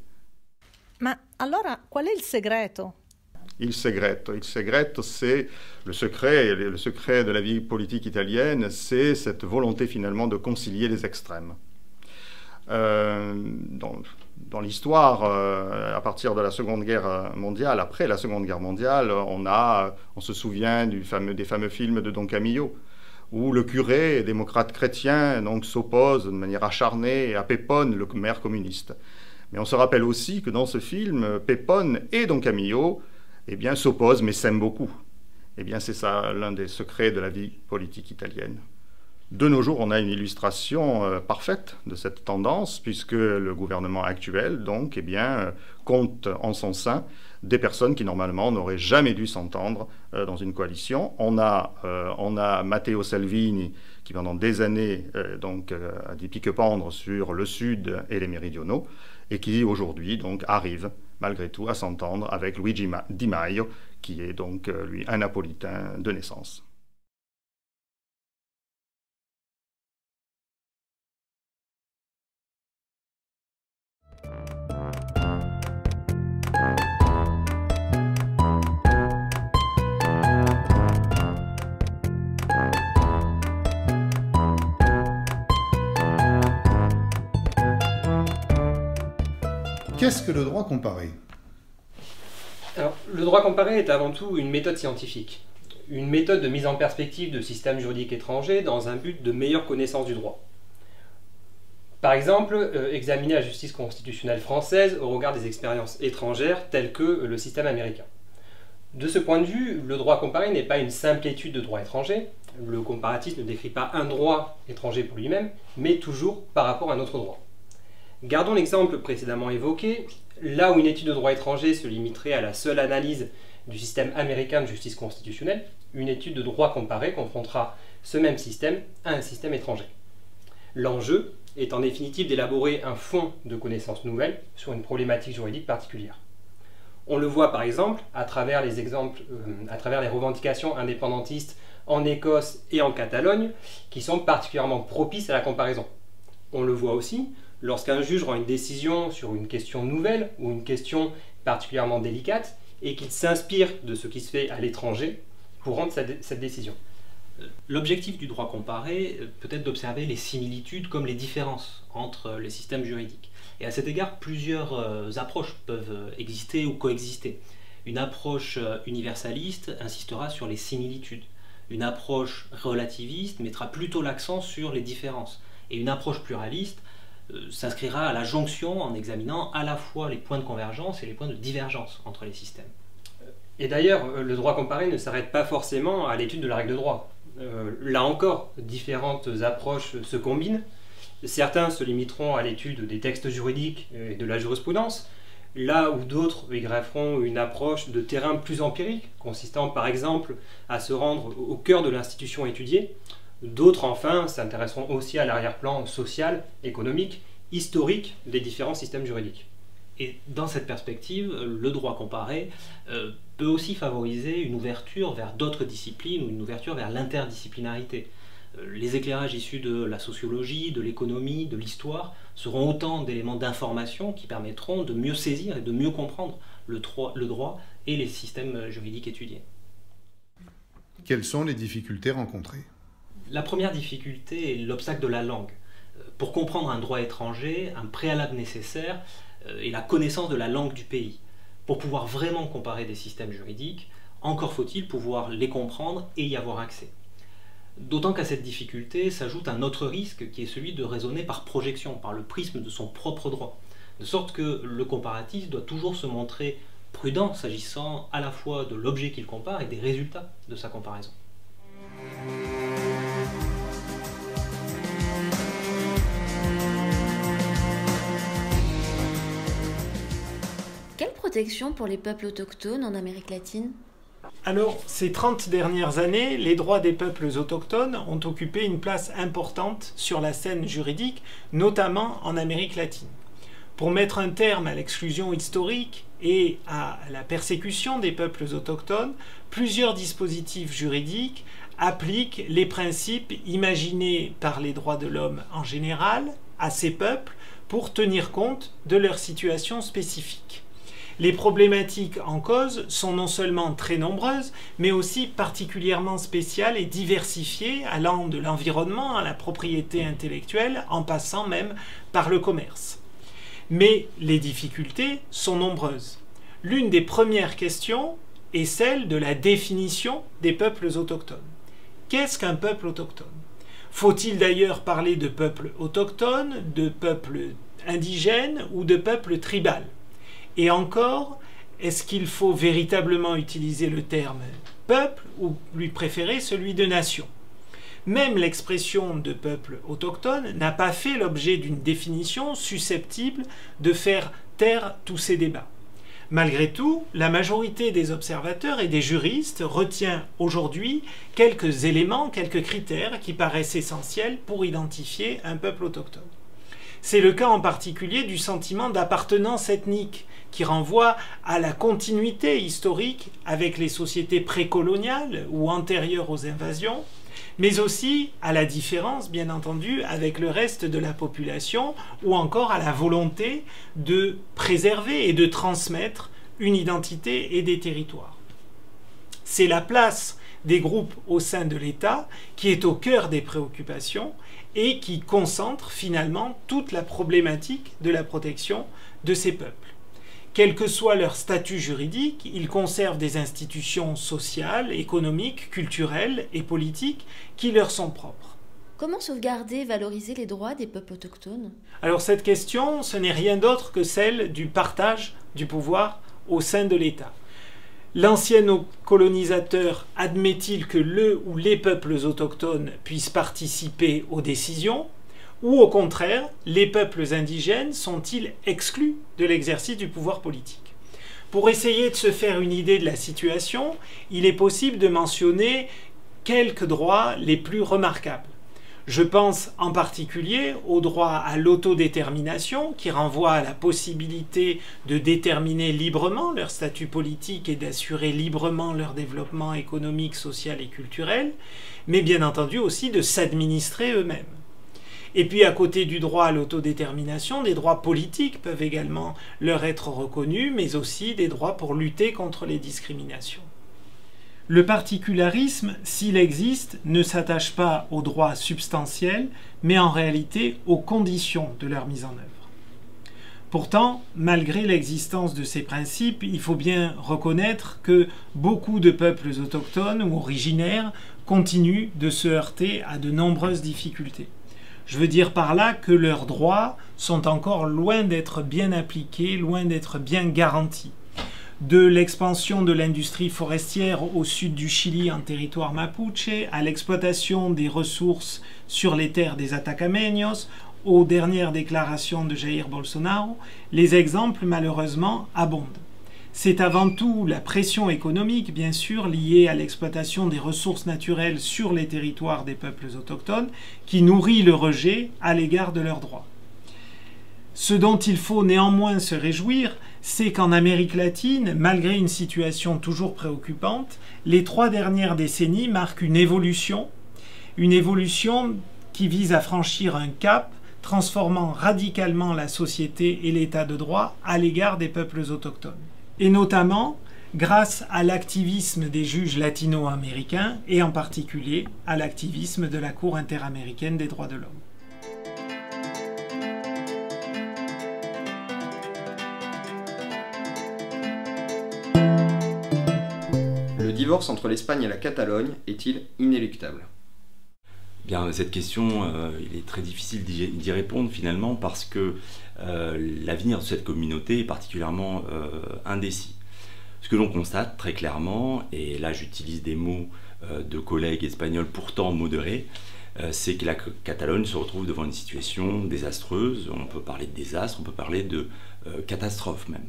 Ma allora, qual è il segreto? Il segreto, c'est le secret de la vie politique italienne, c'est cette volonté finalement de concilier les extrêmes. Dans l'histoire, à partir de la Seconde Guerre mondiale, après la Seconde Guerre mondiale, on se souvient des fameux films de Don Camillo, où le curé démocrate chrétien s'oppose de manière acharnée à Pepone, le maire communiste. Mais on se rappelle aussi que dans ce film, Pepone et Don Camillo s'opposent mais s'aiment beaucoup. C'est ça l'un des secrets de la vie politique italienne. De nos jours, on a une illustration parfaite de cette tendance, puisque le gouvernement actuel, compte en son sein des personnes qui, normalement, n'auraient jamais dû s'entendre dans une coalition. On a Matteo Salvini, qui pendant des années a dit pique-pendre sur le Sud et les méridionaux, et qui aujourd'hui arrive, malgré tout, à s'entendre avec Luigi Di Maio, qui est lui, un Napolitain de naissance. Qu'est-ce que le droit comparé? Alors, le droit comparé est avant tout une méthode scientifique, une méthode de mise en perspective de systèmes juridiques étrangers dans un but de meilleure connaissance du droit. Par exemple, examiner la justice constitutionnelle française au regard des expériences étrangères telles que le système américain. De ce point de vue, le droit comparé n'est pas une simple étude de droit étranger. Le comparatisme ne décrit pas un droit étranger pour lui-même, mais toujours par rapport à un autre droit. Gardons l'exemple précédemment évoqué, là où une étude de droit étranger se limiterait à la seule analyse du système américain de justice constitutionnelle, une étude de droit comparé confrontera ce même système à un système étranger. L'enjeu est en définitive d'élaborer un fond de connaissances nouvelles sur une problématique juridique particulière. On le voit par exemple à travers les revendications indépendantistes en Écosse et en Catalogne, qui sont particulièrement propices à la comparaison. On le voit aussi lorsqu'un juge rend une décision sur une question nouvelle ou une question particulièrement délicate et qu'il s'inspire de ce qui se fait à l'étranger pour rendre cette décision. L'objectif du droit comparé peut être d'observer les similitudes comme les différences entre les systèmes juridiques. Et à cet égard, plusieurs approches peuvent exister ou coexister. Une approche universaliste insistera sur les similitudes. Une approche relativiste mettra plutôt l'accent sur les différences. Et une approche pluraliste s'inscrira à la jonction en examinant à la fois les points de convergence et les points de divergence entre les systèmes. Et d'ailleurs, le droit comparé ne s'arrête pas forcément à l'étude de la règle de droit. Là encore, différentes approches se combinent. Certains se limiteront à l'étude des textes juridiques et de la jurisprudence, là où d'autres y grefferont une approche de terrain plus empirique, consistant par exemple à se rendre au cœur de l'institution étudiée. D'autres, enfin, s'intéresseront aussi à l'arrière-plan social, économique, historique des différents systèmes juridiques. Et dans cette perspective, le droit comparé peut aussi favoriser une ouverture vers d'autres disciplines ou une ouverture vers l'interdisciplinarité. Les éclairages issus de la sociologie, de l'économie, de l'histoire seront autant d'éléments d'information qui permettront de mieux saisir et de mieux comprendre le droit et les systèmes juridiques étudiés. Quelles sont les difficultés rencontrées? La première difficulté est l'obstacle de la langue. Pour comprendre un droit étranger, un préalable nécessaire est la connaissance de la langue du pays. Pour pouvoir vraiment comparer des systèmes juridiques, encore faut-il pouvoir les comprendre et y avoir accès. D'autant qu'à cette difficulté s'ajoute un autre risque qui est celui de raisonner par projection, par le prisme de son propre droit. De sorte que le comparatif doit toujours se montrer prudent s'agissant à la fois de l'objet qu'il compare et des résultats de sa comparaison. Quelle protection pour les peuples autochtones en Amérique latine? Alors, ces 30 dernières années, les droits des peuples autochtones ont occupé une place importante sur la scène juridique, notamment en Amérique latine. Pour mettre un terme à l'exclusion historique et à la persécution des peuples autochtones, plusieurs dispositifs juridiques appliquent les principes imaginés par les droits de l'homme en général à ces peuples pour tenir compte de leur situation spécifique. Les problématiques en cause sont non seulement très nombreuses, mais aussi particulièrement spéciales et diversifiées, allant de l'environnement à la propriété intellectuelle, en passant même par le commerce. Mais les difficultés sont nombreuses. L'une des premières questions est celle de la définition des peuples autochtones. Qu'est-ce qu'un peuple autochtone? Faut-il d'ailleurs parler de peuple autochtone, de peuple indigène ou de peuple tribal? Et encore, est-ce qu'il faut véritablement utiliser le terme peuple ou lui préférer celui de nation? Même l'expression de peuple autochtone n'a pas fait l'objet d'une définition susceptible de faire taire tous ces débats. Malgré tout, la majorité des observateurs et des juristes retient aujourd'hui quelques éléments, quelques critères qui paraissent essentiels pour identifier un peuple autochtone. C'est le cas en particulier du sentiment d'appartenance ethnique, qui renvoie à la continuité historique avec les sociétés précoloniales ou antérieures aux invasions, mais aussi à la différence, bien entendu, avec le reste de la population, ou encore à la volonté de préserver et de transmettre une identité et des territoires. C'est la place des groupes au sein de l'État qui est au cœur des préoccupations et qui concentre finalement toute la problématique de la protection de ces peuples. Quel que soit leur statut juridique, ils conservent des institutions sociales, économiques, culturelles et politiques qui leur sont propres. Comment sauvegarder et valoriser les droits des peuples autochtones? Alors cette question, ce n'est rien d'autre que celle du partage du pouvoir au sein de l'État. L'ancien colonisateur admet-il que le ou les peuples autochtones puissent participer aux décisions? Ou au contraire, les peuples indigènes sont-ils exclus de l'exercice du pouvoir politique? Pour essayer de se faire une idée de la situation, il est possible de mentionner quelques droits les plus remarquables. Je pense en particulier au droit à l'autodétermination, qui renvoie à la possibilité de déterminer librement leur statut politique et d'assurer librement leur développement économique, social et culturel, mais bien entendu aussi de s'administrer eux-mêmes. Et puis à côté du droit à l'autodétermination, des droits politiques peuvent également leur être reconnus, mais aussi des droits pour lutter contre les discriminations. Le particularisme, s'il existe, ne s'attache pas aux droits substantiels, mais en réalité aux conditions de leur mise en œuvre. Pourtant, malgré l'existence de ces principes, il faut bien reconnaître que beaucoup de peuples autochtones ou originaires continuent de se heurter à de nombreuses difficultés. Je veux dire par là que leurs droits sont encore loin d'être bien appliqués, loin d'être bien garantis. De l'expansion de l'industrie forestière au sud du Chili en territoire mapuche, à l'exploitation des ressources sur les terres des Atacameños, aux dernières déclarations de Jair Bolsonaro, les exemples malheureusement abondent. C'est avant tout la pression économique, bien sûr, liée à l'exploitation des ressources naturelles sur les territoires des peuples autochtones, qui nourrit le rejet à l'égard de leurs droits. Ce dont il faut néanmoins se réjouir, c'est qu'en Amérique latine, malgré une situation toujours préoccupante, les 3 dernières décennies marquent une évolution qui vise à franchir un cap, transformant radicalement la société et l'état de droit à l'égard des peuples autochtones. Et notamment grâce à l'activisme des juges latino-américains et en particulier à l'activisme de la Cour interaméricaine des droits de l'homme. Le divorce entre l'Espagne et la Catalogne est-il inéluctable ? Bien, cette question, il est très difficile d'y répondre finalement parce que l'avenir de cette communauté est particulièrement indécis. Ce que l'on constate très clairement, et là j'utilise des mots de collègues espagnols pourtant modérés, c'est que la Catalogne se retrouve devant une situation désastreuse. On peut parler de désastre, on peut parler de catastrophe même.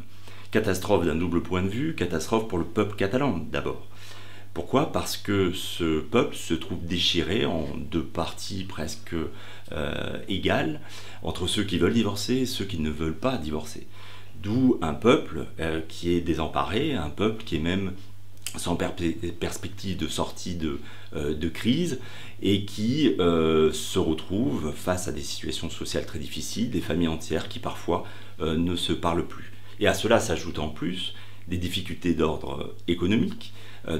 Catastrophe d'un double point de vue, catastrophe pour le peuple catalan d'abord. Pourquoi ? Parce que ce peuple se trouve déchiré en 2 parties presque égales entre ceux qui veulent divorcer et ceux qui ne veulent pas divorcer. D'où un peuple qui est désemparé, un peuple qui est même sans perspective de sortie de crise et qui se retrouve face à des situations sociales très difficiles, des familles entières qui parfois ne se parlent plus. Et à cela s'ajoutent en plus des difficultés d'ordre économique,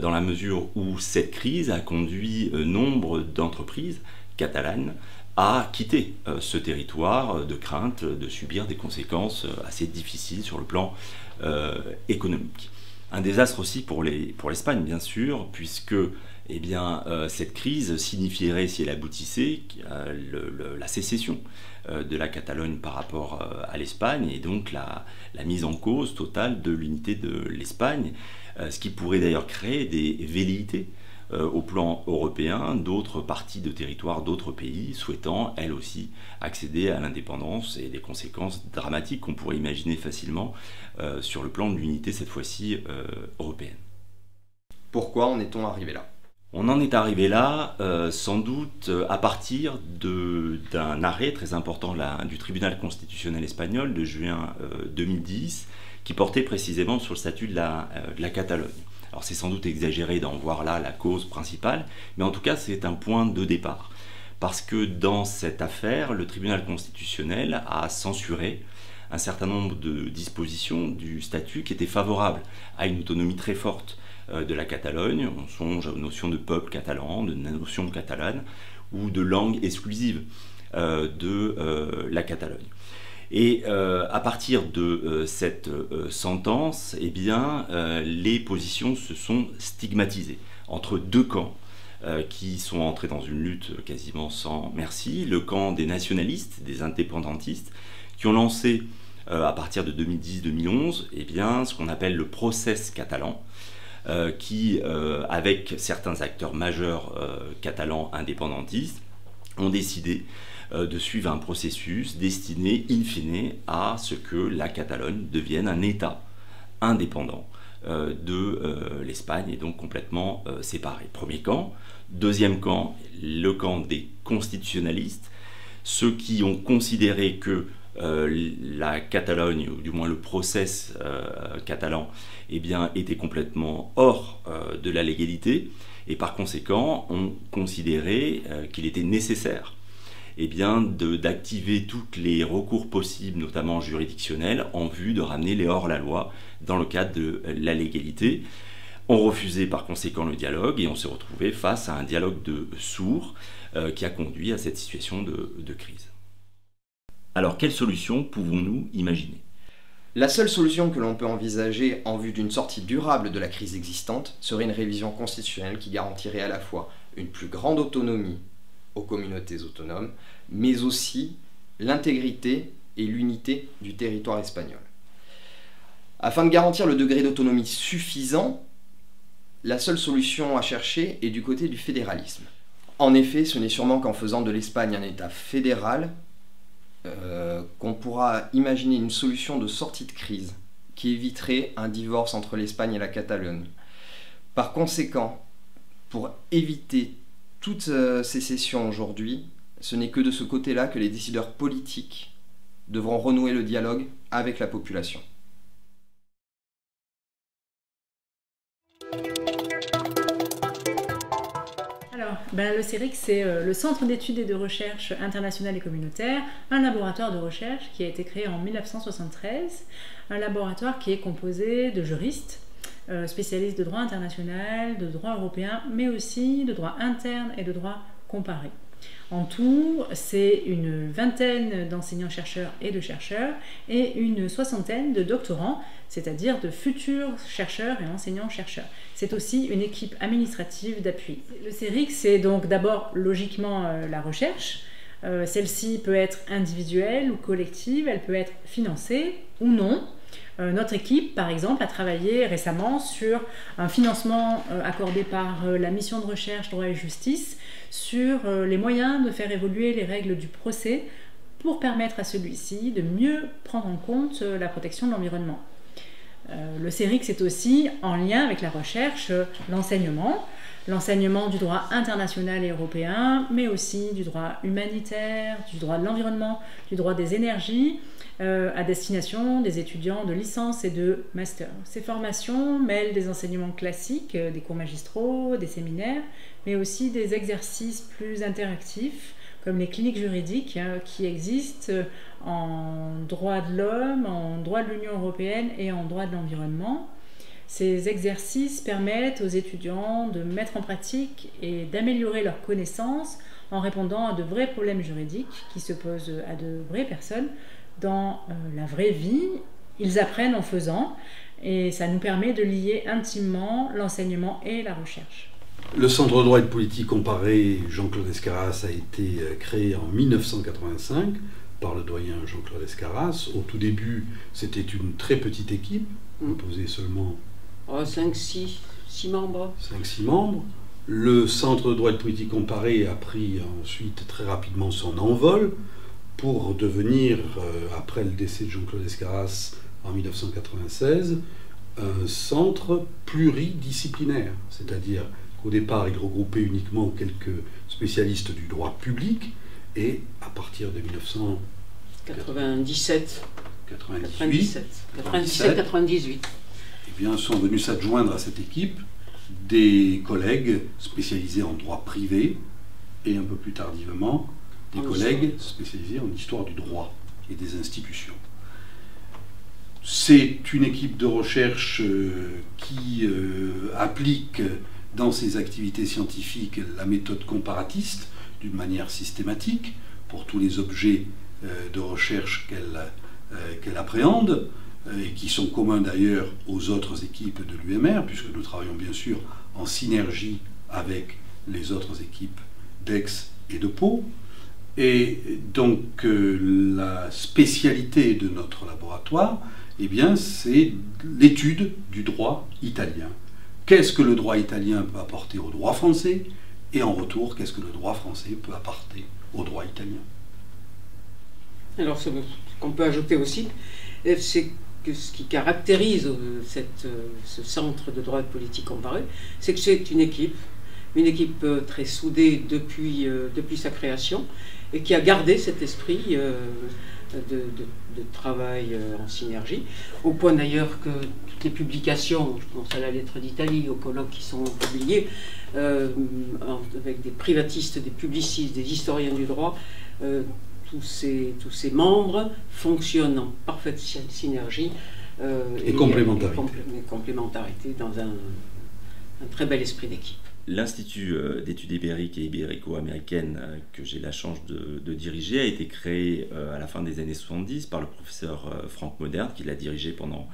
dans la mesure où cette crise a conduit nombre d'entreprises catalanes à quitter ce territoire de crainte de subir des conséquences assez difficiles sur le plan économique. Un désastre aussi pour l'Espagne, bien sûr, puisque cette crise signifierait, si elle aboutissait, la sécession de la Catalogne par rapport à l'Espagne et donc la mise en cause totale de l'unité de l'Espagne, ce qui pourrait d'ailleurs créer des velléités au plan européen d'autres parties de territoire d'autres pays souhaitant elles aussi accéder à l'indépendance et des conséquences dramatiques qu'on pourrait imaginer facilement sur le plan de l'unité cette fois-ci européenne. Pourquoi en est-on arrivé là ? On en est arrivé là sans doute à partir d'un arrêt très important du tribunal constitutionnel espagnol de juin 2010 qui portait précisément sur le statut de la Catalogne. Alors c'est sans doute exagéré d'en voir là la cause principale, mais en tout cas c'est un point de départ. Parce que dans cette affaire, le tribunal constitutionnel a censuré un certain nombre de dispositions du statut qui étaient favorables à une autonomie très forte de la Catalogne. On songe aux notions de peuple catalan, de notion catalane ou de langue exclusive de la Catalogne. Et à partir de cette sentence, les positions se sont stigmatisées entre 2 camps qui sont entrés dans une lutte quasiment sans merci. Le camp des nationalistes, des indépendantistes, qui ont lancé à partir de 2010-2011 ce qu'on appelle le procès catalan, qui, avec certains acteurs majeurs catalans indépendantistes, ont décidé de suivre un processus destiné in fine à ce que la Catalogne devienne un État indépendant de l'Espagne et donc complètement séparé. Premier camp. Deuxième camp, le camp des constitutionnalistes, ceux qui ont considéré que la Catalogne, ou du moins le process catalan, était complètement hors de la légalité et par conséquent ont considéré qu'il était nécessaire d'activer tous les recours possibles, notamment juridictionnels, en vue de ramener les hors-la-loi dans le cadre de la légalité. On refusait par conséquent le dialogue et on s'est retrouvé face à un dialogue de sourds qui a conduit à cette situation de crise. Alors, quelle solution pouvons-nous imaginer ? La seule solution que l'on peut envisager en vue d'une sortie durable de la crise existante serait une révision constitutionnelle qui garantirait à la fois une plus grande autonomie aux communautés autonomes, mais aussi l'intégrité et l'unité du territoire espagnol. Afin de garantir le degré d'autonomie suffisant, la seule solution à chercher est du côté du fédéralisme. En effet, ce n'est sûrement qu'en faisant de l'Espagne un État fédéral qu'on pourra imaginer une solution de sortie de crise qui éviterait un divorce entre l'Espagne et la Catalogne. Par conséquent, pour éviter toutes ces cessions aujourd'hui, ce n'est que de ce côté-là que les décideurs politiques devront renouer le dialogue avec la population. Alors, le CERIC, c'est le Centre d'études et de recherche internationale et communautaire, un laboratoire de recherche qui a été créé en 1973, un laboratoire qui est composé de juristes, spécialistes de droit international, de droit européen, mais aussi de droit interne et de droit comparé. En tout, c'est une vingtaine d'enseignants-chercheurs et de chercheurs et une soixantaine de doctorants, c'est-à-dire de futurs chercheurs et enseignants-chercheurs. C'est aussi une équipe administrative d'appui. Le CERIC, c'est donc d'abord logiquement la recherche. Celle-ci peut être individuelle ou collective, elle peut être financée ou non. Notre équipe, par exemple, a travaillé récemment sur un financement accordé par la mission de recherche Droit et Justice sur les moyens de faire évoluer les règles du procès pour permettre à celui-ci de mieux prendre en compte la protection de l'environnement. Le CERIC, c'est aussi, en lien avec la recherche, l'enseignement du droit international et européen, mais aussi du droit humanitaire, du droit de l'environnement, du droit des énergies, à destination des étudiants de licence et de master. Ces formations mêlent des enseignements classiques, des cours magistraux, des séminaires, mais aussi des exercices plus interactifs, comme les cliniques juridiques qui existent en droit de l'homme, en droit de l'Union européenne et en droit de l'environnement. Ces exercices permettent aux étudiants de mettre en pratique et d'améliorer leurs connaissances en répondant à de vrais problèmes juridiques qui se posent à de vraies personnes dans la vraie vie. Ils apprennent en faisant et ça nous permet de lier intimement l'enseignement et la recherche. Le Centre de droit et de politique comparée Jean-Claude Escarras a été créé en 1985 par le doyen Jean-Claude Escarras. Au tout début, c'était une très petite équipe, composée seulement 5-6 membres. 5-6 membres. Le Centre de droit et de politique comparée a pris ensuite très rapidement son envol pour devenir, après le décès de Jean-Claude Escarras en 1996, un centre pluridisciplinaire, c'est-à-dire qu'au départ, il regroupait uniquement quelques spécialistes du droit public, et à partir de 97-98, eh bien, sont venus s'adjoindre à cette équipe des collègues spécialisés en droit privé et un peu plus tardivement des collègues spécialisés en histoire du droit et des institutions. C'est une équipe de recherche qui applique dans ses activités scientifiques la méthode comparatiste d'une manière systématique pour tous les objets de recherche qu'elle appréhende et qui sont communs d'ailleurs aux autres équipes de l'UMR, puisque nous travaillons bien sûr en synergie avec les autres équipes d'Aix et de Pau. Et donc la spécialité de notre laboratoire, eh bien, c'est l'étude du droit italien. Qu'est-ce que le droit italien peut apporter au droit français, et en retour, qu'est-ce que le droit français peut apporter au droit italien? Alors, ce qu'on peut ajouter aussi, c'est que ce qui caractérise ce centre de droit et de politique comparée, c'est que c'est une équipe très soudée depuis sa création, et qui a gardé cet esprit de travail en synergie, au point d'ailleurs que toutes les publications, je pense à la lettre d'Italie, aux colloques qui sont publiés, avec des privatistes, des publicistes, des historiens du droit, tous ces membres fonctionnent en parfaite synergie et complémentarité. Complémentarité dans un très bel esprit d'équipe. L'Institut d'études ibériques et ibérico-américaines que j'ai la chance de diriger a été créé à la fin des années 70 par le professeur Franck Moderne, qui l'a dirigé pendant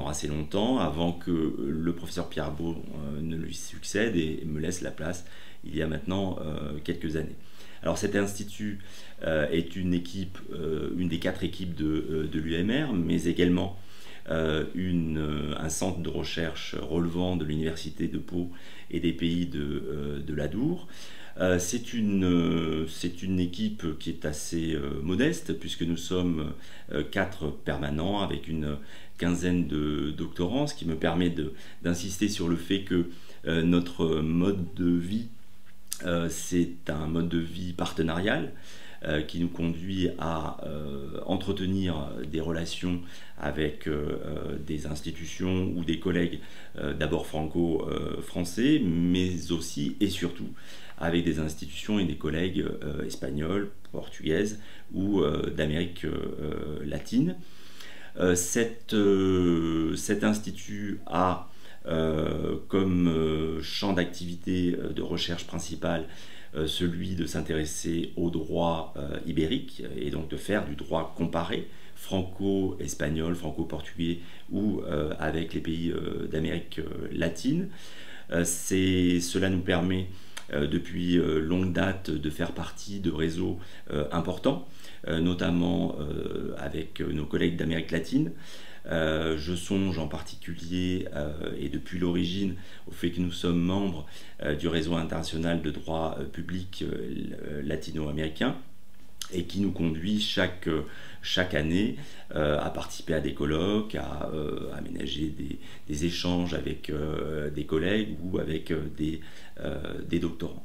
assez longtemps, avant que le professeur Pierre Beau ne lui succède et me laisse la place il y a maintenant quelques années. Alors cet institut est une des 4 équipes de l'UMR, mais également un centre de recherche relevant de l'université de Pau et des pays de l'Adour. C'est une équipe qui est assez modeste, puisque nous sommes 4 permanents avec une quinzaine de doctorants, ce qui me permet d'insister sur le fait que notre mode de vie, c'est un mode de vie partenarial, qui nous conduit à entretenir des relations avec des institutions ou des collègues d'abord franco-français, mais aussi et surtout avec des institutions et des collègues espagnols, portugaises ou d'Amérique latine. Cet institut a comme champ d'activité de recherche principale celui de s'intéresser au droit ibérique et donc de faire du droit comparé franco-espagnol, franco-portugais ou avec les pays d'Amérique latine. Cela nous permet depuis longue date de faire partie de réseaux importants, notamment avec nos collègues d'Amérique latine. Je songe en particulier, et depuis l'origine, au fait que nous sommes membres du réseau international de droit public latino-américain et qui nous conduit chaque année à participer à des colloques, à aménager des échanges avec des collègues ou avec des doctorants.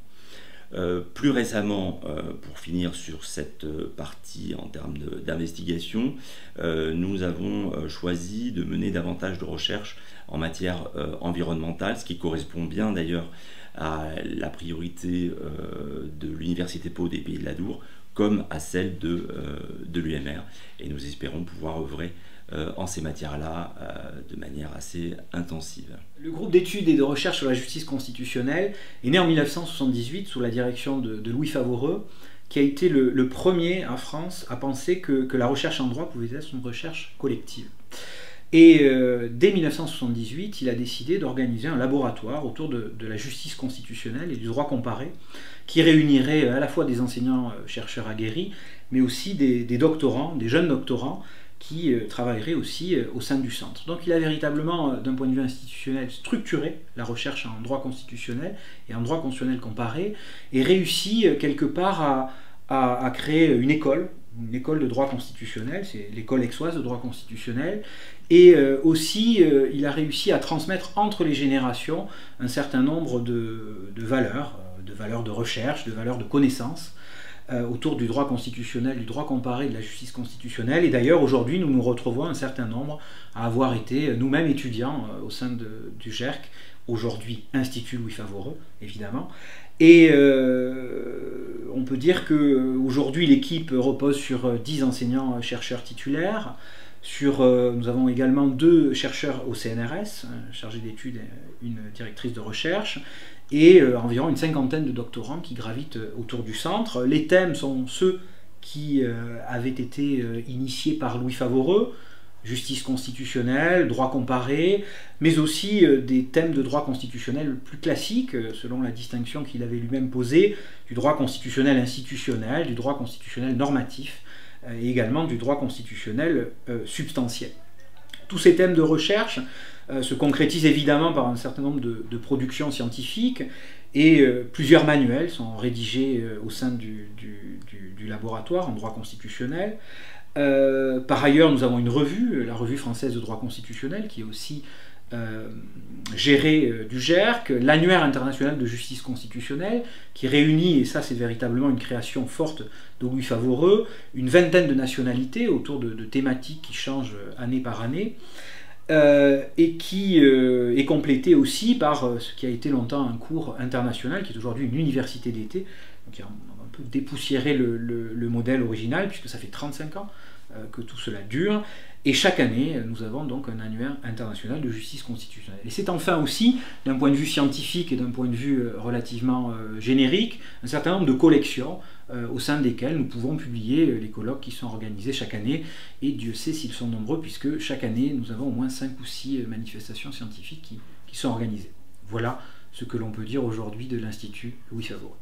Plus récemment, pour finir sur cette partie en termes d'investigation, nous avons choisi de mener davantage de recherche en matière environnementale, ce qui correspond bien d'ailleurs à la priorité de l'Université Pau des Pays de l'Adour, comme à celle de l'UMR. Et nous espérons pouvoir œuvrer en ces matières-là de manière assez intensive. Le groupe d'études et de recherche sur la justice constitutionnelle est né en 1978 sous la direction de Louis Favoreux, qui a été le premier en France à penser que la recherche en droit pouvait être une recherche collective. Et dès 1978, il a décidé d'organiser un laboratoire autour de la justice constitutionnelle et du droit comparé, qui réunirait à la fois des enseignants-chercheurs aguerris, mais aussi des doctorants, des jeunes doctorants, qui travaillerait aussi au sein du centre. Donc il a véritablement, d'un point de vue institutionnel, structuré la recherche en droit constitutionnel et en droit constitutionnel comparé, et réussi quelque part à créer une école de droit constitutionnel, c'est l'école aixoise de droit constitutionnel, et aussi il a réussi à transmettre entre les générations un certain nombre de valeurs de recherche, de valeurs de connaissances, autour du droit constitutionnel, du droit comparé, de la justice constitutionnelle. Et d'ailleurs, aujourd'hui, nous nous retrouvons un certain nombre à avoir été nous-mêmes étudiants au sein du GERC, aujourd'hui Institut Louis Favoreux, évidemment. Et on peut dire qu'aujourd'hui, l'équipe repose sur 10 enseignants-chercheurs titulaires. Nous avons également 2 chercheurs au CNRS, un chargé d'études et une directrice de recherche, et environ une cinquantaine de doctorants qui gravitent autour du centre. Les thèmes sont ceux qui avaient été initiés par Louis Favoreux, justice constitutionnelle, droit comparé, mais aussi des thèmes de droit constitutionnel plus classiques, selon la distinction qu'il avait lui-même posée, du droit constitutionnel institutionnel, du droit constitutionnel normatif, et également du droit constitutionnel substantiel. Tous ces thèmes de recherche se concrétisent évidemment par un certain nombre de productions scientifiques, et plusieurs manuels sont rédigés au sein du laboratoire en droit constitutionnel. Par ailleurs, nous avons une revue, la Revue française de droit constitutionnel, qui est aussi gérée du GERC, l'Annuaire international de justice constitutionnelle, qui réunit, et ça c'est véritablement une création forte de Louis Favoreux, une vingtaine de nationalités autour de thématiques qui changent année par année, et qui est complété aussi par ce qui a été longtemps un cours international, qui est aujourd'hui une université d'été. Donc on peut dépoussiérer le modèle original, puisque ça fait 35 ans que tout cela dure. Et chaque année, nous avons donc un annuaire international de justice constitutionnelle. Et c'est enfin aussi, d'un point de vue scientifique et d'un point de vue relativement générique, un certain nombre de collections au sein desquelles nous pouvons publier les colloques qui sont organisés chaque année. Et Dieu sait s'ils sont nombreux, puisque chaque année, nous avons au moins 5 ou 6 manifestations scientifiques qui sont organisées. Voilà ce que l'on peut dire aujourd'hui de l'Institut Louis Favoreux.